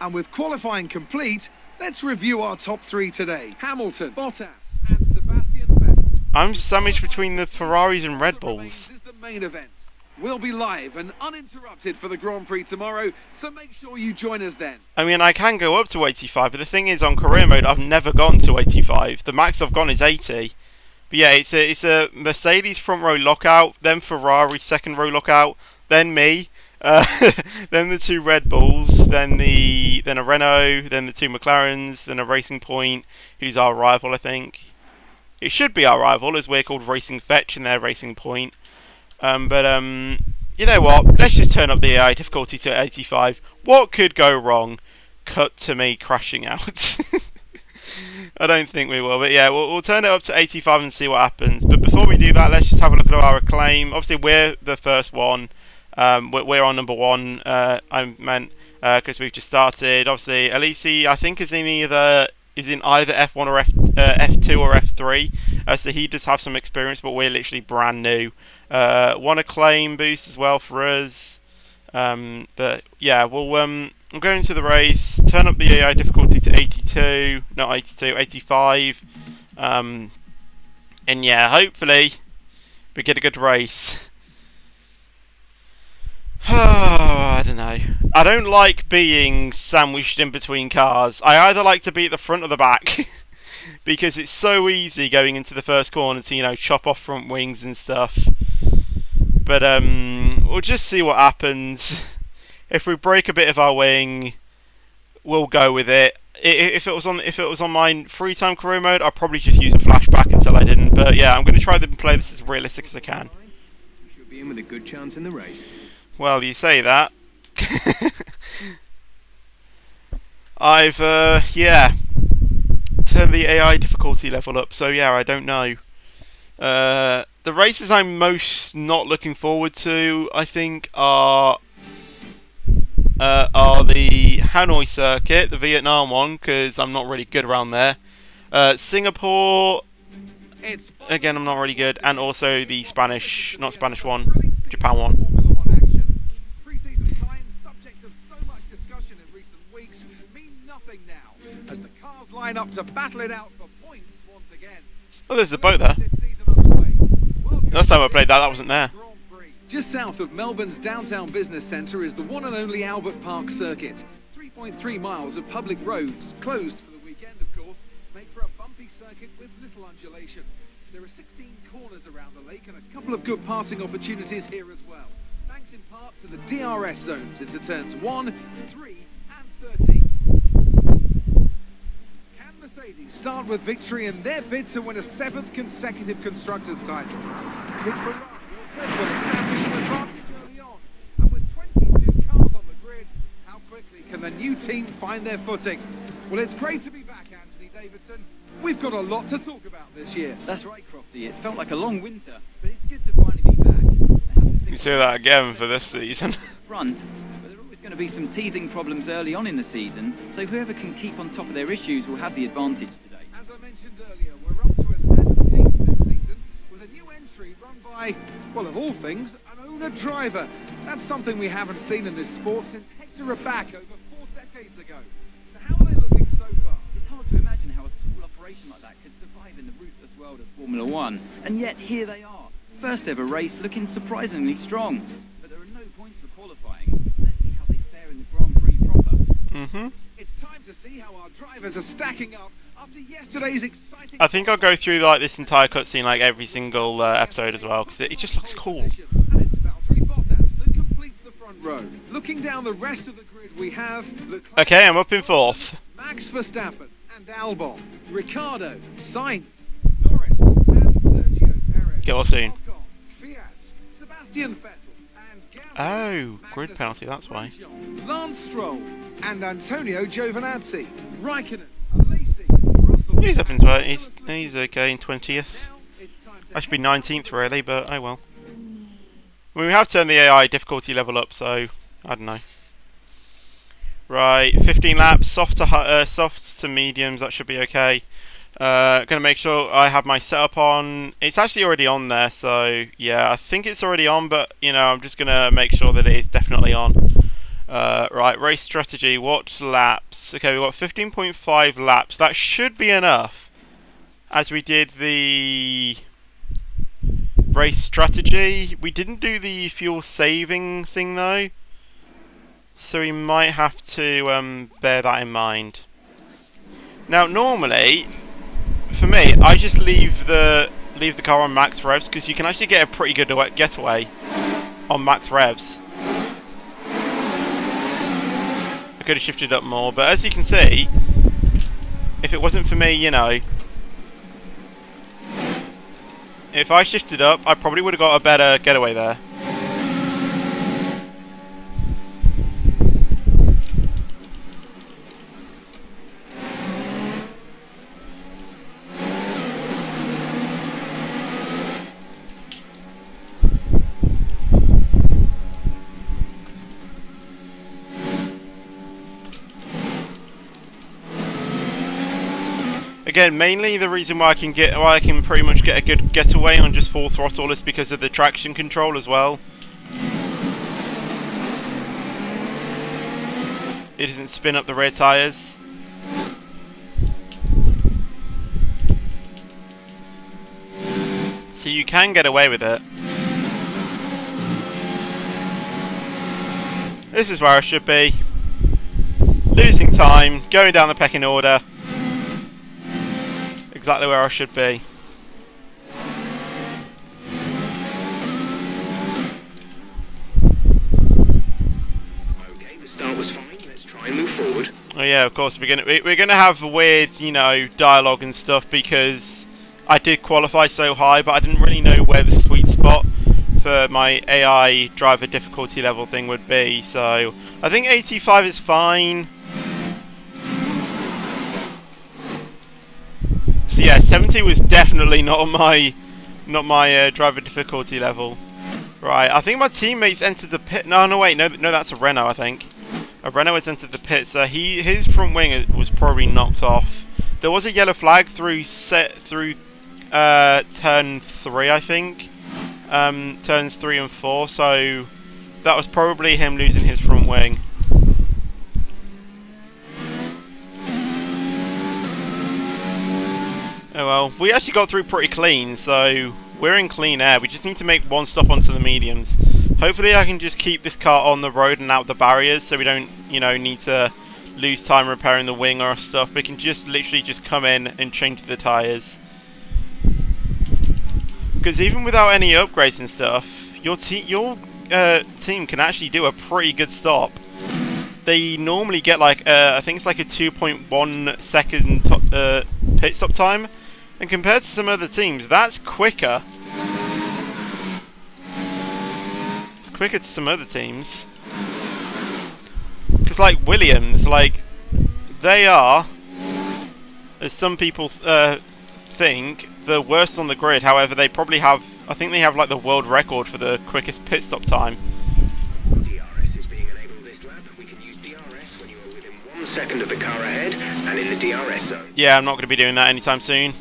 And with qualifying complete, let's review our top 3 today. Hamilton, Bottas, and Sebastian Vettel. I'm sandwiched between the Ferraris and Red Bulls. Is the main event. We'll be live and uninterrupted for the Grand Prix tomorrow, so make sure you join us then. I mean, I can go up to 85, but the thing is, on career mode, I've never gone to 85. The max I've gone is 80. But yeah, it's a Mercedes front row lockout, then Ferrari second row lockout, then me, then the 2 Red Bulls, then a Renault, then the 2 McLarens, then a Racing Point, who's our rival, I think. It should be our rival, as we're called Racing Fetch and they're Racing Point. You know what? Let's just turn up the AI difficulty to 85. What could go wrong? Cut to me crashing out. I don't think we will, but yeah, we'll turn it up to 85 and see what happens. But before we do that, let's just have a look at our acclaim. Obviously, we're the first one. We're on number 1. I meant because we've just started. Obviously, Alisi, I think, is in either F1 or F2 or F3. So he does have some experience, but we're literally brand new. 1 acclaim boost as well for us. But yeah, we'll go into the race, turn up the AI difficulty to 82, not 82, 85. And yeah, hopefully we get a good race. I don't know. I don't like being sandwiched in between cars. I either like to be at the front or the back. Because it's so easy going into the first corner to, chop off front wings and stuff. But we'll just see what happens. If we break a bit of our wing, we'll go with it. If it was on my free time career mode, I'd probably just use a flashback until I didn't. But yeah, I'm going to try to play this as realistic as I can. You should be in with a good chance in the race. Well, you say that. I've, yeah, turned the AI difficulty level up, so yeah, I don't know. The races I'm most not looking forward to, I think, are the Hanoi circuit, the Vietnam one, because I'm not really good around there. Singapore, again, I'm not really good, and also the Spanish, not Spanish one, Japan one. Pre-season times, subject of so much discussion in recent weeks, mean nothing now, as the cars line up to battle it out for points once again. Oh, there's a boat there. This season underway. Welcome Last time I played that wasn't there. Grand Prix. Just south of Melbourne's downtown business centre is the one and only Albert Park circuit. 3.3 miles of public roads, closed for the weekend, of course, make for a bumpy circuit with little undulation. There are 16 corners around the lake and a couple of good passing opportunities here as well, thanks in part to the DRS zones into turns 1, 3 and 13. Can Mercedes start with victory in their bid to win a 7th consecutive Constructors' title? Could Ferrari or Red Bull establish an advantage early on? And with 22 cars on the grid, how quickly can the new team find their footing? Well, it's great to be back, Anthony Davidson. We've got a lot to talk about this year. That's right, Crofty. It felt like a long winter, but it's good to finally be back. You say that again for this season. Front, but there are always going to be some teething problems early on in the season, so whoever can keep on top of their issues will have the advantage today. As I mentioned earlier, we're up to 11 teams this season, with a new entry run by, well, of all things, an owner-driver. That's something we haven't seen in this sport since Hector Aback over 4 decades ago. So how are they looking so far? It's hard to imagine how a small operation like that could survive in the ruthless world of Formula One, and yet here they are. First ever race looking surprisingly strong, but there are no points for qualifying. Let's see how they fare in the Grand Prix proper. It's time to see how our drivers are stacking up after yesterday's exciting... I think I'll go through like this entire cutscene like every single episode as well, because it just looks cool. And it's Valtteri Bottas that completes the front row. Looking down the rest of the grid, we have... Okay, I'm up in 4th. Max Verstappen and Albon, Ricciardo, Sainz, Norris and Sergio Perez. Get well soon. Ocon, Fiat, Sebastian Vettel and Gasly. Oh, grid Magnussen, penalty, that's why. Grosjean, Lance Stroll and Antonio Giovinazzi, Raikkonen, Alesi, Russell. He's up in 20th. He's okay in 20th. Now it's time to I should be 19th really, but oh well. I mean, we have turned the AI difficulty level up, so I don't know. Right, 15 laps, softs to mediums, that should be okay. Gonna make sure I have my setup on. It's actually already on there, so yeah, I think it's already on, but you know, I'm just gonna make sure that it is definitely on. Right, race strategy, what laps? Okay, we've got 15.5 laps, that should be enough. As we did the race strategy, we didn't do the fuel saving thing though. So we might have to bear that in mind. Now, normally, for me, I just leave the car on max revs because you can actually get a pretty good getaway on max revs. I could have shifted up more, but as you can see, if it wasn't for me, you know, if I shifted up, I probably would have got a better getaway there. Again, mainly the reason why I can pretty much get a good getaway on just full throttle is because of the traction control as well. It doesn't spin up the rear tyres. So you can get away with it. This is where I should be. Losing time, going down the pecking order. Exactly where I should be. Okay, the start was fine. Let's try and move forward. Oh yeah, of course we're gonna have weird, you know, dialogue and stuff because I did qualify so high, but I didn't really know where the sweet spot for my AI driver difficulty level thing would be. So I think 85 is fine. So yeah, 70 was definitely not my driver difficulty level. Right, I think my teammates entered the pit. No, wait, no, that's a Renault, I think. A Renault has entered the pit, so his front wing was probably knocked off. There was a yellow flag through turn 3, I think. Turns 3 and 4, so that was probably him losing his front wing. Oh well, we actually got through pretty clean, so we're in clean air. We just need to make one stop onto the mediums. Hopefully I can just keep this car on the road and out the barriers, so we don't, need to lose time repairing the wing or stuff. We can just literally just come in and change the tyres. Because even without any upgrades and stuff, your team can actually do a pretty good stop. They normally get like, I think it's like a 2.1 second pit stop time. And compared to some other teams, that's quicker. It's quicker to some other teams. Because like Williams, like, they are, as some people think, the worst on the grid. However, they probably have, I think they have like the world record for the quickest pit stop time. DRS is being enabled this lap. We can use DRS when you are within 1 second of the car ahead and in the DRS zone. Yeah, I'm not going to be doing that anytime soon.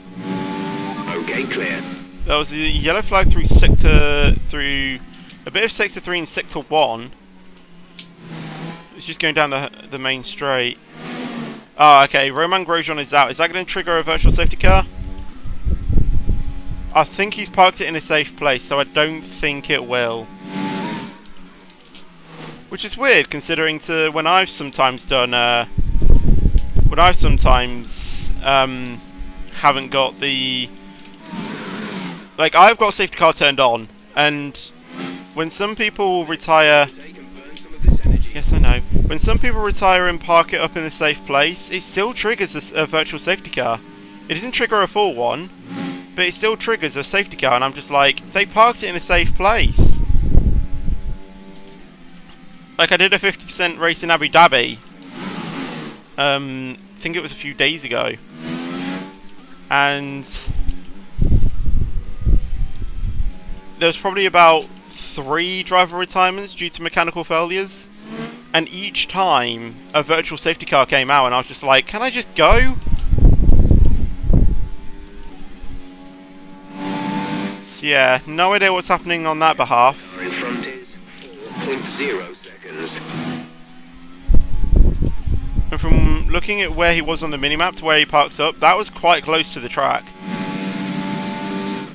Okay, clear. There was a yellow flag through a bit of sector 3 and sector 1. It's just going down the main straight. Oh, okay, Romain Grosjean is out. Is that going to trigger a virtual safety car? I think he's parked it in a safe place, so I don't think it will. Which is weird, considering when I've sometimes done, haven't got the, like, I've got safety car turned on, and when some people retire, yes I know, when some people retire and park it up in a safe place, it still triggers a virtual safety car. It doesn't trigger a full one, but it still triggers a safety car, and I'm just like, they parked it in a safe place. Like, I did a 50% race in Abu Dhabi, I think it was a few days ago, and there was probably about 3 driver retirements due to mechanical failures, and each time a virtual safety car came out, and I was just like, can I just go? Yeah, no idea what's happening on that behalf. In front is 4.0 seconds. And from looking at where he was on the minimap to where he parked up, that was quite close to the track.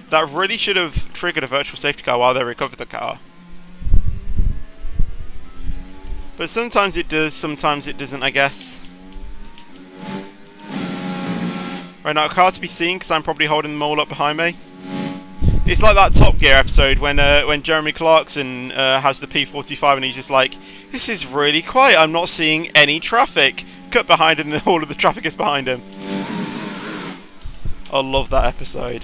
That really should have triggered a virtual safety car while they recovered the car. But sometimes it does, sometimes it doesn't, I guess. Right, now a car to be seen, because I'm probably holding them all up behind me. It's like that Top Gear episode when Jeremy Clarkson has the P45 and he's just like, this is really quiet, I'm not seeing any traffic. Cut behind him and all of the traffic is behind him. I love that episode.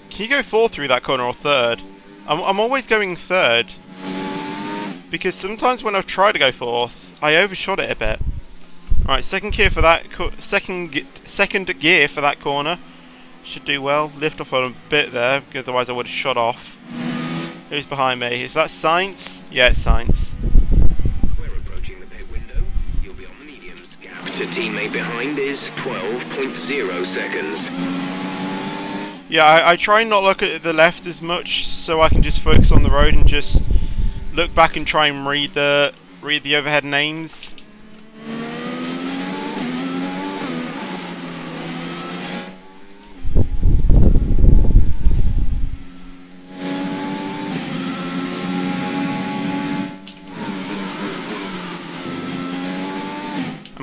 Can you go 4th through that corner or 3rd? I'm always going 3rd. Because sometimes when I've tried to go 4th, I overshot it a bit. Right, second gear for that second gear for that corner. Should do well. Lift off a bit there, otherwise I would have shot off. Who's behind me? Is that Sainz? Yeah, it's Sainz. We're approaching the pit window. You'll be on the mediums. Gap to teammate behind is 12.0 seconds. Yeah, I try and not look at the left as much, so I can just focus on the road and just look back and try and read the overhead names.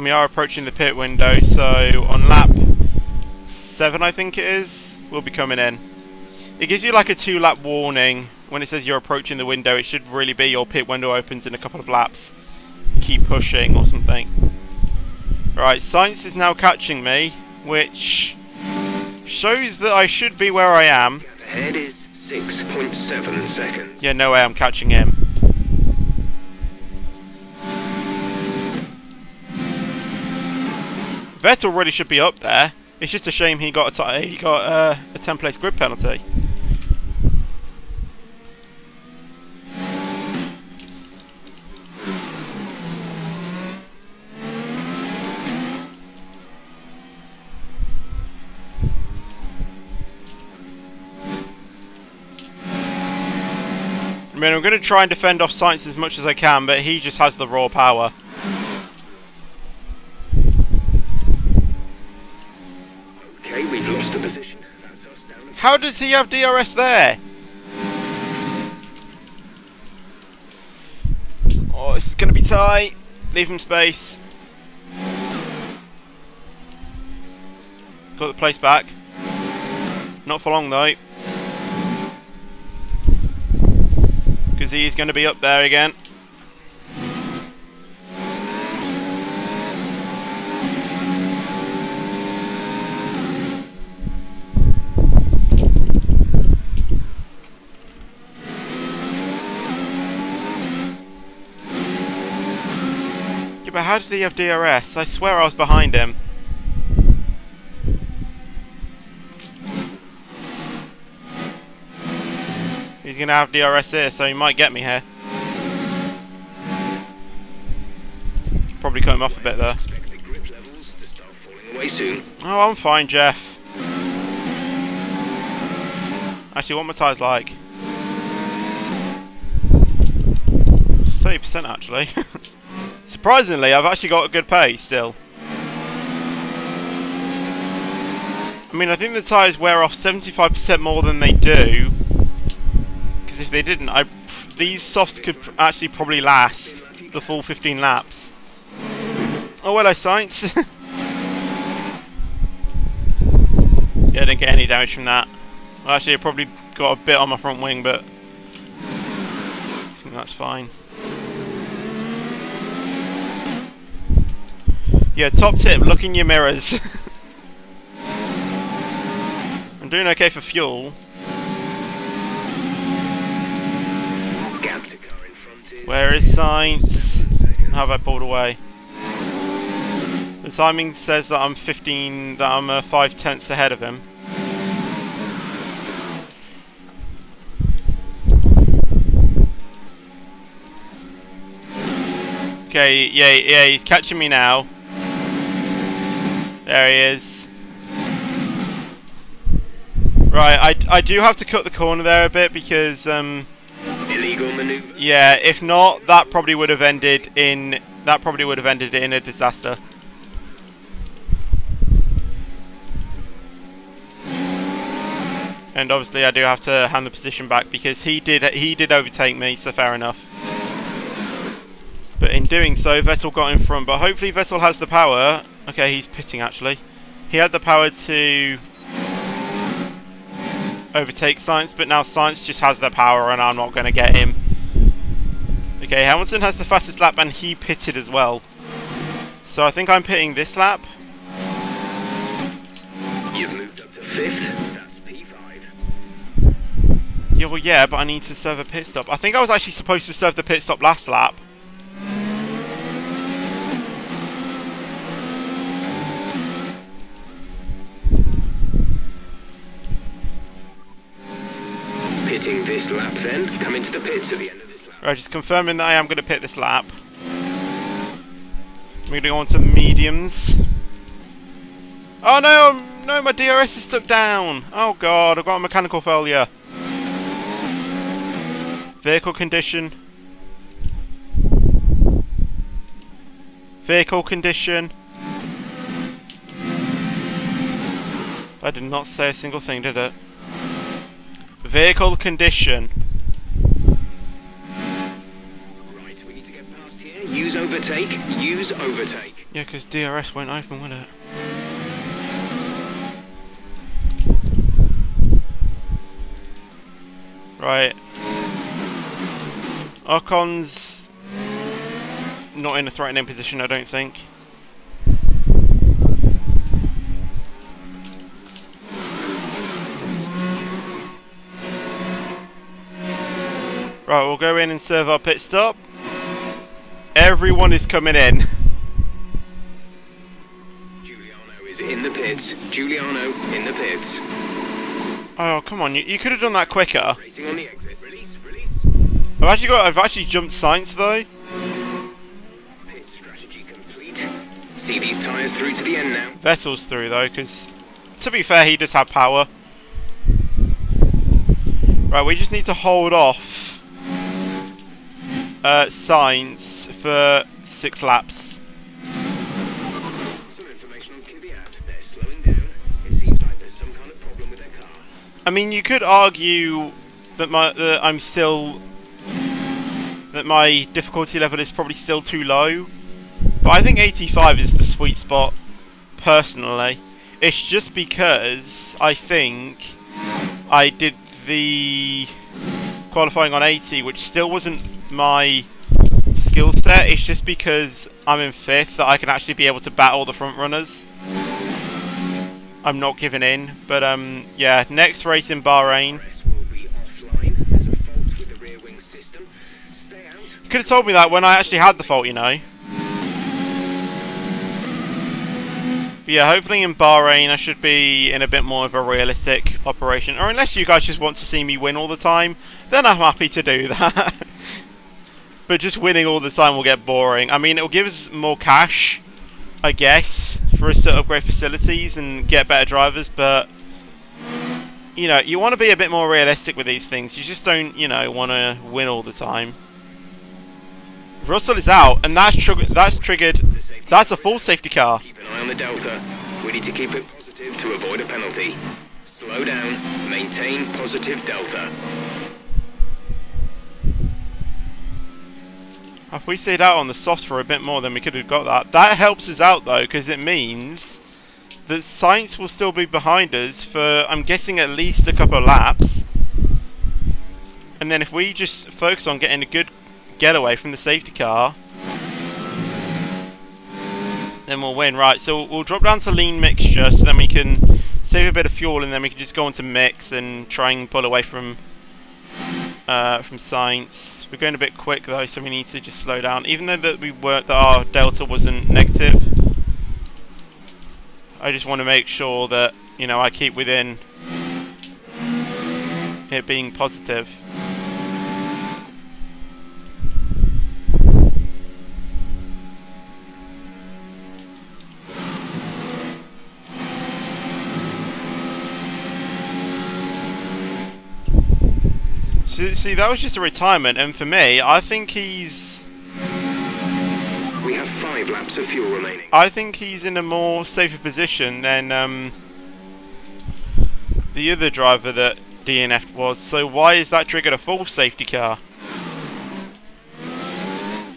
And we are approaching the pit window, so on lap 7 I think it is, we'll be coming in. It gives you like a 2-lap warning. When it says you're approaching the window, it should really be your pit window opens in a couple of laps. Keep pushing or something. Right, Science is now catching me, which shows that I should be where I am. Ahead is 6.7 seconds. Yeah, no way I'm catching him. Vettel really should be up there. It's just a shame he got a 10th place grid penalty. I mean, I'm going to try and defend off Science as much as I can, but he just has the raw power. Okay, we've lost the position. That's us down. How does he have DRS there? Oh, this is going to be tight. Leave him space. Got the place back. Not for long though. Because he's going to be up there again. Yeah, but how did he have DRS? I swear I was behind him. He's going to have DRS here, so he might get me here. Probably cut him off a bit there. Expect the grip levels to start falling away soon. Oh, I'm fine, Jeff. Actually, what are my tyres like? 30% actually. Surprisingly, I've actually got a good pace still. I mean, I think the tyres wear off 75% more than they do. Because if they didn't, these softs could actually probably last the full 15 laps. Oh, hello, Science. Yeah, I didn't get any damage from that. Well, actually, I probably got a bit on my front wing, but I think that's fine. Yeah, top tip, look in your mirrors. I'm doing okay for fuel. Gap to car in front is Where is Science? How have I pulled away? The timing says that I'm 5 tenths ahead of him. Okay, yeah, he's catching me now. There he is. Right, I do have to cut the corner there a bit because illegal maneuver. yeah, if not, that probably would have ended in a disaster. And obviously I do have to hand the position back because he did overtake me, so fair enough. But in doing so, Vettel got in front, but hopefully Vettel has the power. Okay, he's pitting actually. He had the power to overtake Science, but now Science just has the power and I'm not going to get him. Okay, Hamilton has the fastest lap and he pitted as well. So I think I'm pitting this lap. You've moved up to 5th. That's P5. Yeah, well, yeah, but I need to serve a pit stop. I think I was actually supposed to serve the pit stop last lap. Pitting this lap then. Come into the pits at the end of this lap. Right, just confirming that I am going to pit this lap. I'm going to go on to mediums. Oh no, no, my DRS is stuck down. Oh god, I've got a mechanical failure. Vehicle condition. Vehicle condition. I did not say a single thing, did it? Vehicle condition. Right, we need to get past here. Use overtake. Use overtake. Yeah, because DRS won't open, will it? Right. Ocon's not in a threatening position, I don't think. Right, we'll go in and serve our pit stop. Everyone is coming in. Giuliano is in the pits. Giuliano in the pits. Oh, come on, you could have done that quicker. Racing on the exit. Release, release. I've actually jumped Sainz though. Pit strategy complete. See these tyres through to the end now. Vettel's through though, because to be fair, he does have power. Right, we just need to hold off Sainz for 6 laps. Some information on Kvyat. They're slowing down. It seems like there's some kind of problem with their car. I mean, you could argue that my difficulty level is probably still too low, but I think 85 is the sweet spot, personally. It's just because I think I did the qualifying on 80, which still wasn't my skill set. It's just because I'm in 5th that I can actually be able to battle the front runners. I'm not giving in, but yeah, next race in Bahrain. You could have told me that when I actually had the fault, you know. But yeah, hopefully in Bahrain I should be in a bit more of a realistic operation. Or unless you guys just want to see me win all the time, then I'm happy to do that. But just winning all the time will get boring. I mean, it'll give us more cash, I guess, for us to upgrade facilities and get better drivers, but you know, you want to be a bit more realistic with these things. You just don't, you know, want to win all the time. Russell is out, and that's triggered. That's a full safety car. Keep an eye on the delta. We need to keep it positive to avoid a penalty. Slow down. Maintain positive delta. If we stayed out on the softs for a bit more, then we could have got that. That helps us out though, because it means that Sainz will still be behind us for, I'm guessing, at least a couple of laps. And then if we just focus on getting a good getaway from the safety car, then we'll win. Right, so we'll drop down to lean mixture, so then we can save a bit of fuel, and then we can just go into mix and try and pull away from Sainz. We're going a bit quick though, so we need to just slow down. Even though that our delta wasn't negative, I just want to make sure that, you know, I keep within it being positive. See, that was just a retirement, and for me, I think he's... We have 5 laps of fuel remaining. I think he's in a more safer position than the other driver that DNF'd was. So why is that triggered a full safety car?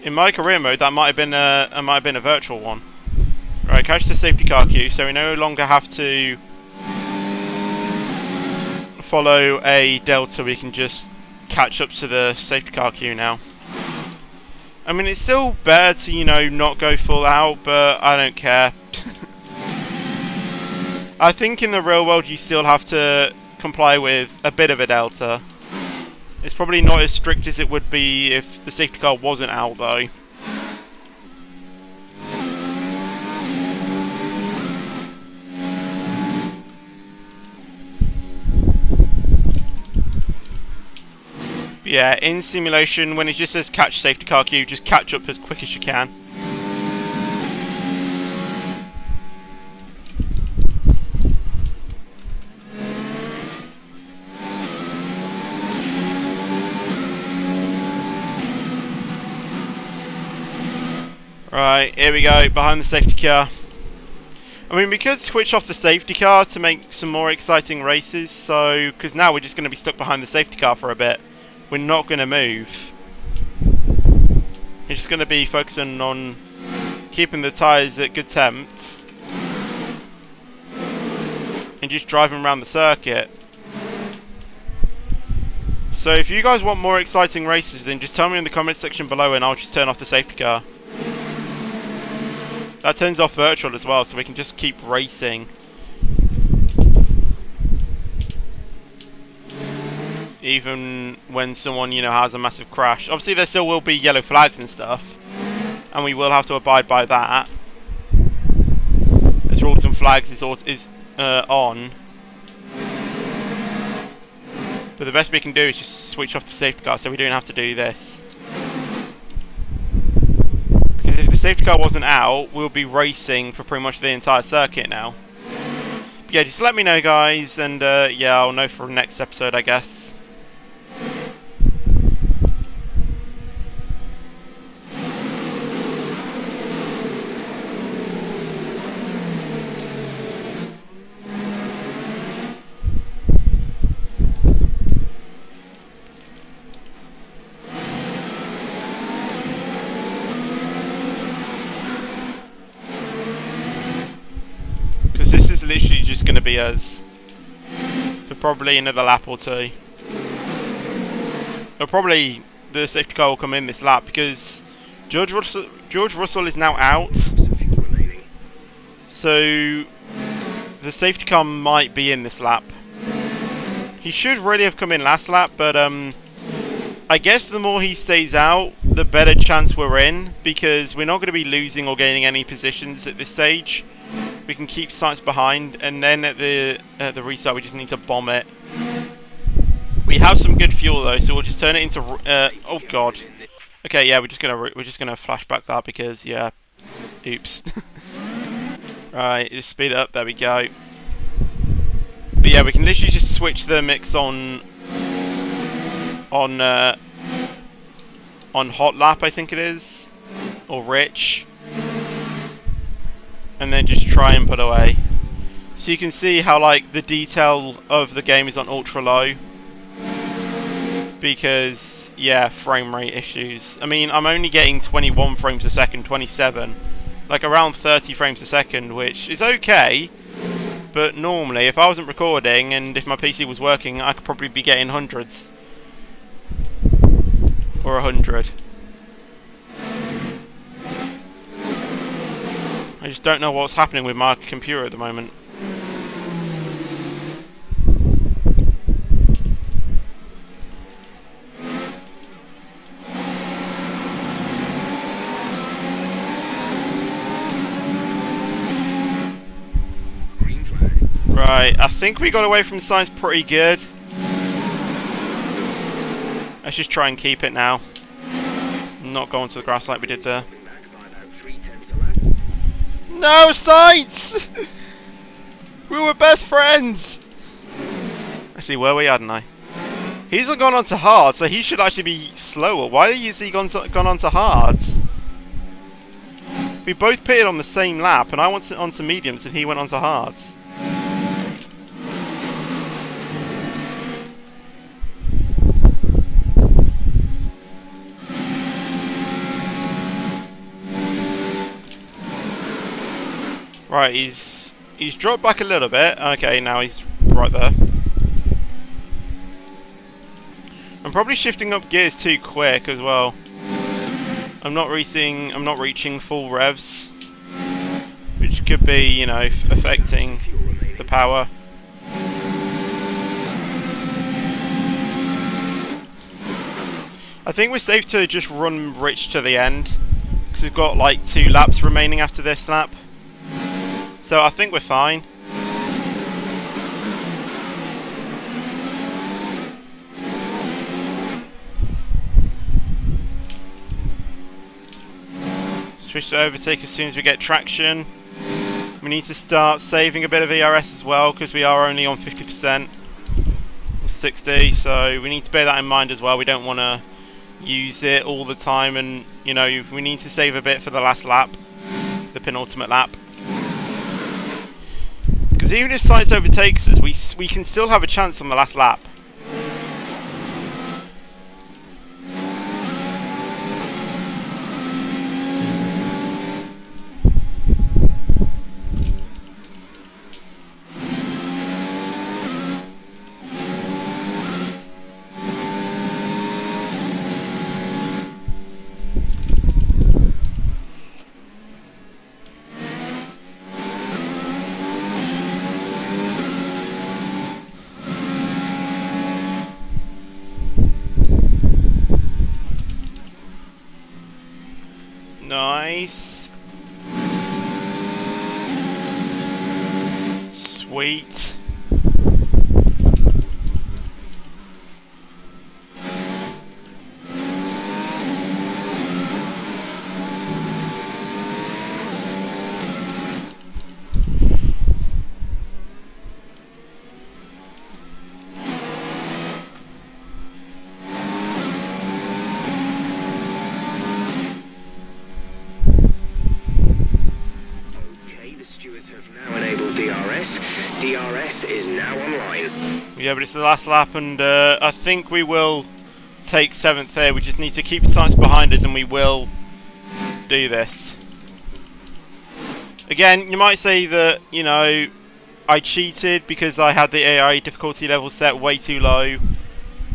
In my career mode, that might have been a virtual one. Right, catch the safety car queue, so we no longer have to follow a delta. We can just catch up to the safety car queue now. I mean, it's still better to, you know, not go full out, but I don't care. I think in the real world you still have to comply with a bit of a delta. It's probably not as strict as it would be if the safety car wasn't out though. Yeah, in simulation, when it just says catch safety car queue, just catch up as quick as you can. Right, here we go, behind the safety car. I mean, we could switch off the safety car to make some more exciting races, so, because now we're just going to be stuck behind the safety car for a bit. We're not going to move. We're just going to be focusing on keeping the tyres at good temps and just driving around the circuit. So if you guys want more exciting races, then just tell me in the comments section below and I'll just turn off the safety car. That turns off virtual as well, so we can just keep racing. Even when someone, you know, has a massive crash. Obviously there still will be yellow flags and stuff, and we will have to abide by that. As rules and flags is on. But the best we can do is just switch off the safety car so we don't have to do this. Because if the safety car wasn't out, we'll be racing for pretty much the entire circuit now. But yeah, just let me know, guys, and yeah, I'll know for the next episode, I guess. This is literally just going to be us for probably another lap or two. Or probably the safety car will come in this lap because George Russell is now out. So the safety car might be in this lap. He should really have come in last lap, but I guess the more he stays out, the better chance we're in, because we're not going to be losing or gaining any positions at this stage. We can keep Sainz behind, and then at the restart we just need to bomb it. We have some good fuel though, so we'll just turn it into. Oh god. Okay, yeah, we're just gonna flashback that because yeah, oops. Right, just speed it up. There we go. But yeah, we can literally just switch the mix on hot lap, I think it is, or rich. And then just try and put away. So you can see how like the detail of the game is on ultra low. Because yeah, frame rate issues. I mean, I'm only getting 21 frames a second, 27. Like around 30 frames a second, which is okay. But normally, if I wasn't recording and if my PC was working, I could probably be getting hundreds. Or 100. I just don't know what's happening with my computer at the moment. Right, I think we got away from Sainz pretty good. Let's just try and keep it now. Not go onto the grass like we did there. No, Sainz! We were best friends! Actually, where were we, hadn't I? He's gone on to hard, so he should actually be slower. Why has he gone on to hards? We both pitted on the same lap, and I went on to mediums, and he went on to hards. Right, he's dropped back a little bit. Okay, now he's right there. I'm probably shifting up gears too quick as well. I'm not reaching full revs, which could be, you know, affecting the power. I think we're safe to just run rich to the end, because we've got like 2 laps remaining after this lap. So I think we're fine. Switch to overtake as soon as we get traction. We need to start saving a bit of ERS as well, because we are only on 50%. 60, so we need to bear that in mind as well. We don't want to use it all the time, and you know, we need to save a bit for the last lap, the penultimate lap. Because even if Sainz overtakes us, we can still have a chance on the last lap. Nice. Sweet. Have now enabled DRS. DRS is now online. Yeah, but it's the last lap, and I think we will take 7th here. We just need to keep science behind us, and we will do this. Again, you might say that, you know, I cheated because I had the AI difficulty level set way too low,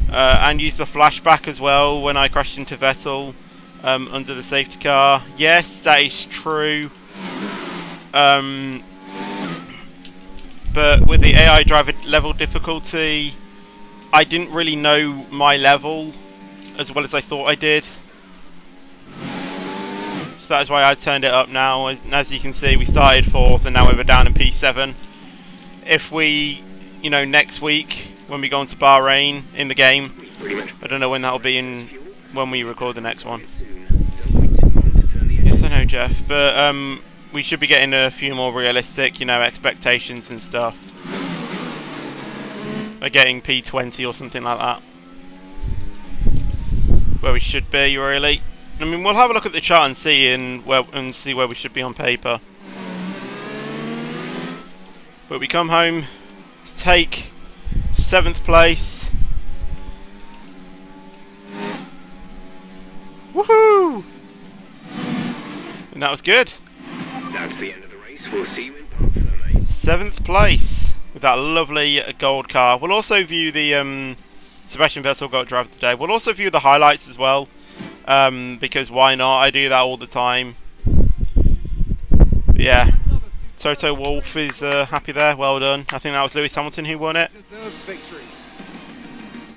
and used the flashback as well when I crashed into Vettel under the safety car. Yes, that is true. But with the AI driver level difficulty, I didn't really know my level as well as I thought I did. So that is why I turned it up now. As you can see, we started 4th and now we're down in P7. If we, you know, next week when we go on to Bahrain in the game, I don't know when that'll be in when we record the next one. Yes, I know, Jeff, but we should be getting a few more realistic, you know, expectations and stuff. Like getting P20 or something like that. Where we should be, really. I mean, we'll have a look at the chart and see where we should be on paper. But we come home to take 7th place. Woohoo! And that was good. That's the end of the race. We'll see you in Parc Fermé. 7th place with that lovely gold car. We'll also view the Sebastian Vettel got driver today. We'll also view the highlights as well, because why not? I do that all the time. Yeah, Toto Wolff is happy there. Well done. I think that was Lewis Hamilton who won it.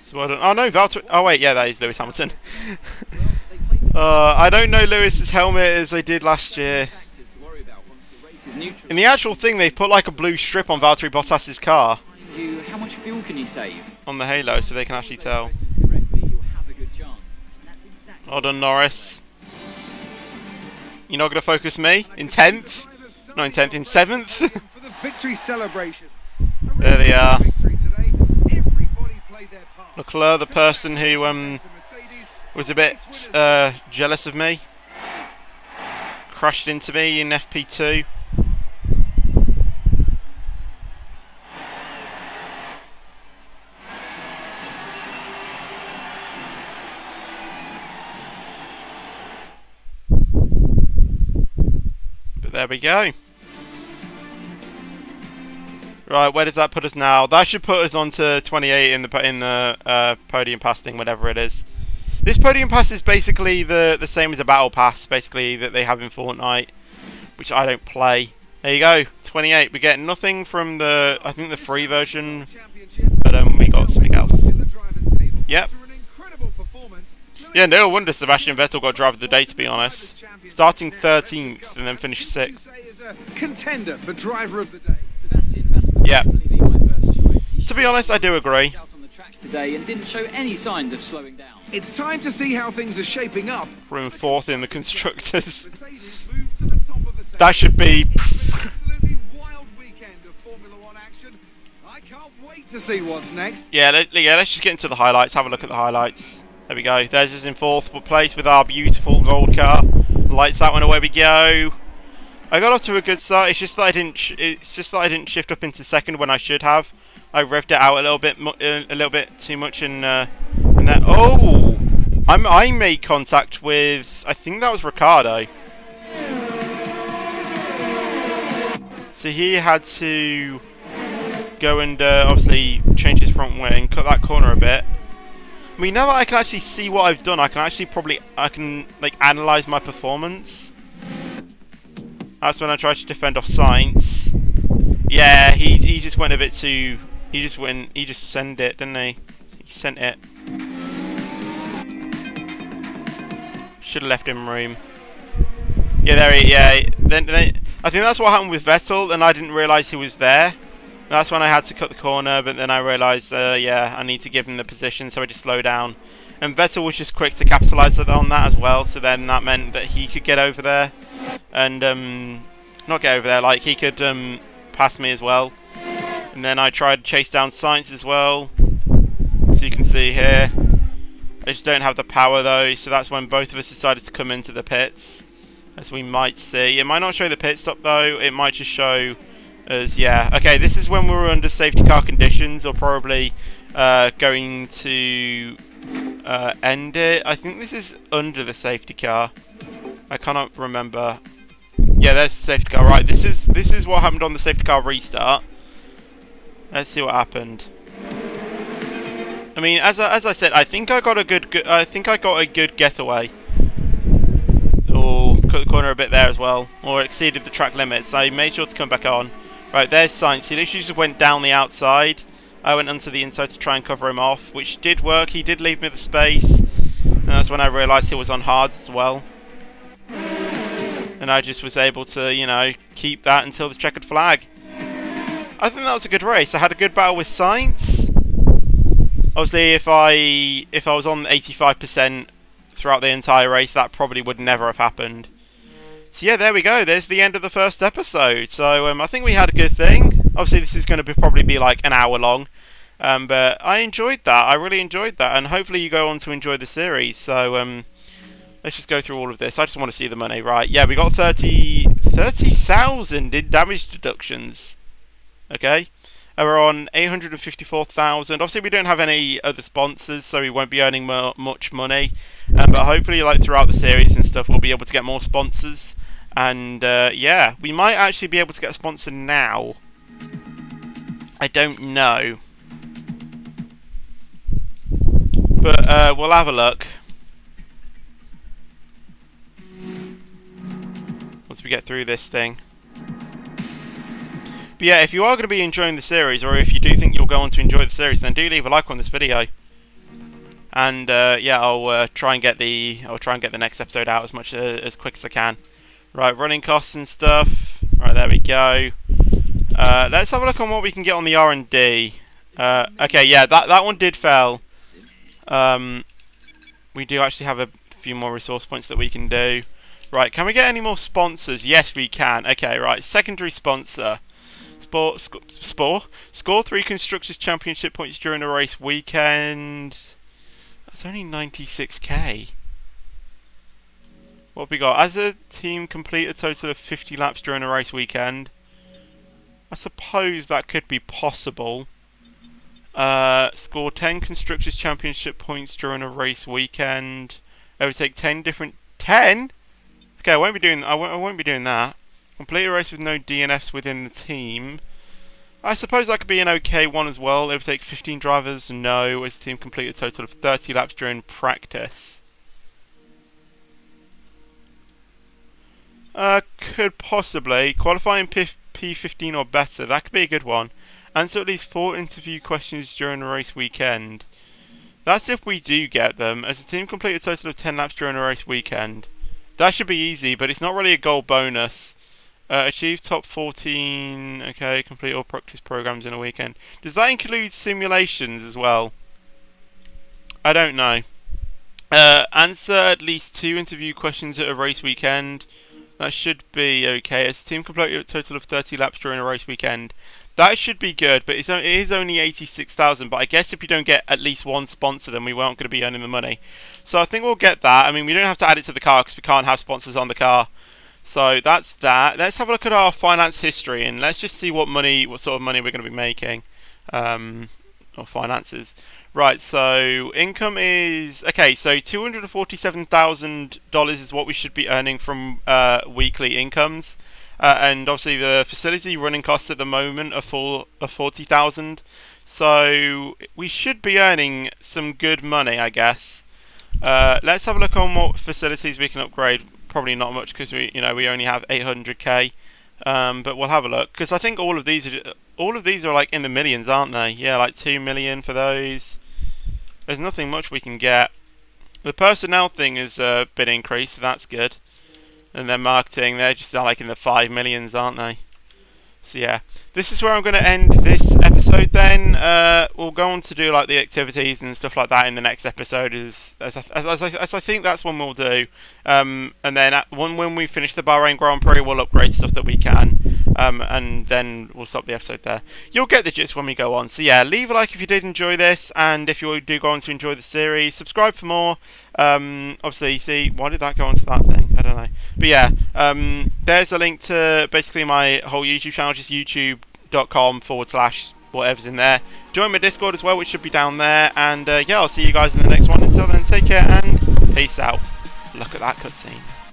So well done. Oh no, Valtteri. Oh wait, yeah, that is Lewis Hamilton. I don't know Lewis's helmet as I did last year. In the actual thing, they've put like a blue strip on Valtteri Bottas's car. How much fuel can you save? On the halo, so they can actually tell. Well done, Norris. You're not going to focus me? In 10th? Not in 10th, in 7th? Victory celebrations. There they are. Leclerc, the person who was a bit jealous of me. Crashed into me in FP2. There we go. Right, where does that put us now? That should put us on to 28 in the podium pass thing, whatever it is. This podium pass is basically the same as a battle pass, basically, that they have in Fortnite, which I don't play. There you go, 28. We get nothing from the, I think, the free version, but we got something else. Yep. Yeah, no wonder Sebastian Vettel got driver of the day, to be honest. Starting 13th and then finished 6th. Contender for driver of the day. Yeah. To be honest, I do agree. Today and didn't show any signs of slowing down. It's time to see how things are shaping up. We're in 4th in the constructors. That should be. Absolutely wild weekend of Formula 1 action. I can't wait to see what's next. Yeah, let's just get into the highlights. Have a look at the highlights. There we go. There's us in 4th place with our beautiful gold car. Lights out and away we go. I got off to a good start. It's just that I didn't. It's just that I didn't shift up into 2nd when I should have. I revved it out a little bit too much, and then I made contact with. I think that was Ricciardo. So he had to go and obviously change his front wing, cut that corner a bit. I mean, now that I can actually see what I've done, I can like analyze my performance. That's when I tried to defend off Sainz. Yeah, he just went a bit too. He just sent it, didn't he? He sent it. Should have left him room. Yeah, Then I think that's what happened with Vettel, and I didn't realise he was there. That's when I had to cut the corner, but then I realised, yeah, I need to give him the position, so I just slow down. And Vettel was just quick to capitalise on that as well, so then that meant that he could get over there. And, not get over there, like, he could pass me as well. And then I tried to chase down Sainz as well. So you can see here. I just don't have the power though, so that's when both of us decided to come into the pits. As we might see. It might not show the pit stop though, it might just show us, yeah. Okay, this is when we were under safety car conditions, or probably going to end it. I think this is under the safety car. I cannot remember. Yeah, there's the safety car. Right, this is what happened on the safety car restart. Let's see what happened. I mean, as I said, I think I got a good getaway. Or cut the corner a bit there as well, or exceeded the track limits. I made sure to come back on. Right, there's Sainz. He literally just went down the outside. I went onto the inside to try and cover him off, which did work. He did leave me the space, and that's when I realised he was on hards as well. And I just was able to, you know, keep that until the checkered flag. I think that was a good race. I had a good battle with Sainz. Obviously, if I was on 85% throughout the entire race, that probably would never have happened. So yeah, there we go. There's the end of the first episode. So I think we had a good thing. Obviously, this is going to probably be like an hour long. But I enjoyed that. I really enjoyed that. And hopefully you go on to enjoy the series. So let's just go through all of this. I just want to see the money. Right, yeah, we got 30,000 in damage deductions. Okay. We're on 854,000. Obviously, we don't have any other sponsors, so we won't be earning much money. But hopefully, like throughout the series and stuff, we'll be able to get more sponsors. And yeah, we might actually be able to get a sponsor now. I don't know, but we'll have a look once we get through this thing. But yeah, if you are going to be enjoying the series, or if you do think you'll go on to enjoy the series, then do leave a like on this video. And yeah, I'll try and get the next episode out as quick as I can. Right, running costs and stuff. Right, there we go. Let's have a look on what we can get on the R&D. Okay, yeah, that one did fail. We do actually have a few more resource points that we can do. Right, can we get any more sponsors? Yes, we can. Okay, right, secondary sponsor. Score 3 Constructors Championship points during a race weekend. That's only 96k. What have we got? As a team, complete a total of 50 laps during a race weekend. I suppose that could be possible. Score 10 Constructors Championship points during a race weekend. Overtake 10 different... 10? Okay, I won't be doing that. Complete a race with no DNFs within the team. I suppose that could be an okay one as well. Overtake 15 drivers. No. As the team complete a total of 30 laps during practice. Could possibly. Qualifying P15 or better. That could be a good one. Answer at least 4 interview questions during a race weekend. That's if we do get them. As the team complete a total of 10 laps during a race weekend. That should be easy, but it's not really a goal bonus. Achieve top 14. Okay, complete all practice programs in a weekend. Does that include simulations as well? I don't know. Answer at least 2 interview questions at a race weekend. That should be okay. As the team complete a total of 30 laps during a race weekend. That should be good, but it is only 86,000. But I guess if you don't get at least one sponsor, then we weren't going to be earning the money. So I think we'll get that. I mean, we don't have to add it to the car because we can't have sponsors on the car. So that's that. Let's have a look at our finance history and let's just see what sort of money we're going to be making. Or finances. Right, so income is... Okay, so $247,000 is what we should be earning from weekly incomes. And obviously the facility running costs at the moment are $40,000. So we should be earning some good money, I guess. Let's have a look on what facilities we can upgrade. Probably not much because we only have 800k. But we'll have a look because I think all of these are like in the millions, aren't they? Yeah, like 2 million for those. There's nothing much we can get. The personnel thing has been increased, so that's good. and their marketing, they're just like in the 5 millions, aren't they? So yeah, this is where I'm going to end this episode then. We'll go on to do like the activities and stuff like that in the next episode, as I think that's when we'll do. And then when we finish the Bahrain Grand Prix, we'll upgrade stuff that we can. And then we'll stop the episode there. You'll get the gist when we go on. So yeah, leave a like if you did enjoy this, and if you do go on to enjoy the series, subscribe for more. Obviously, see, why did that go onto that thing? I don't know. But yeah, there's a link to basically my whole YouTube channel, just youtube.com/whatever's in there. Join my Discord as well, which should be down there. And yeah, I'll see you guys in the next one. Until then, take care and peace out. Look at that cutscene.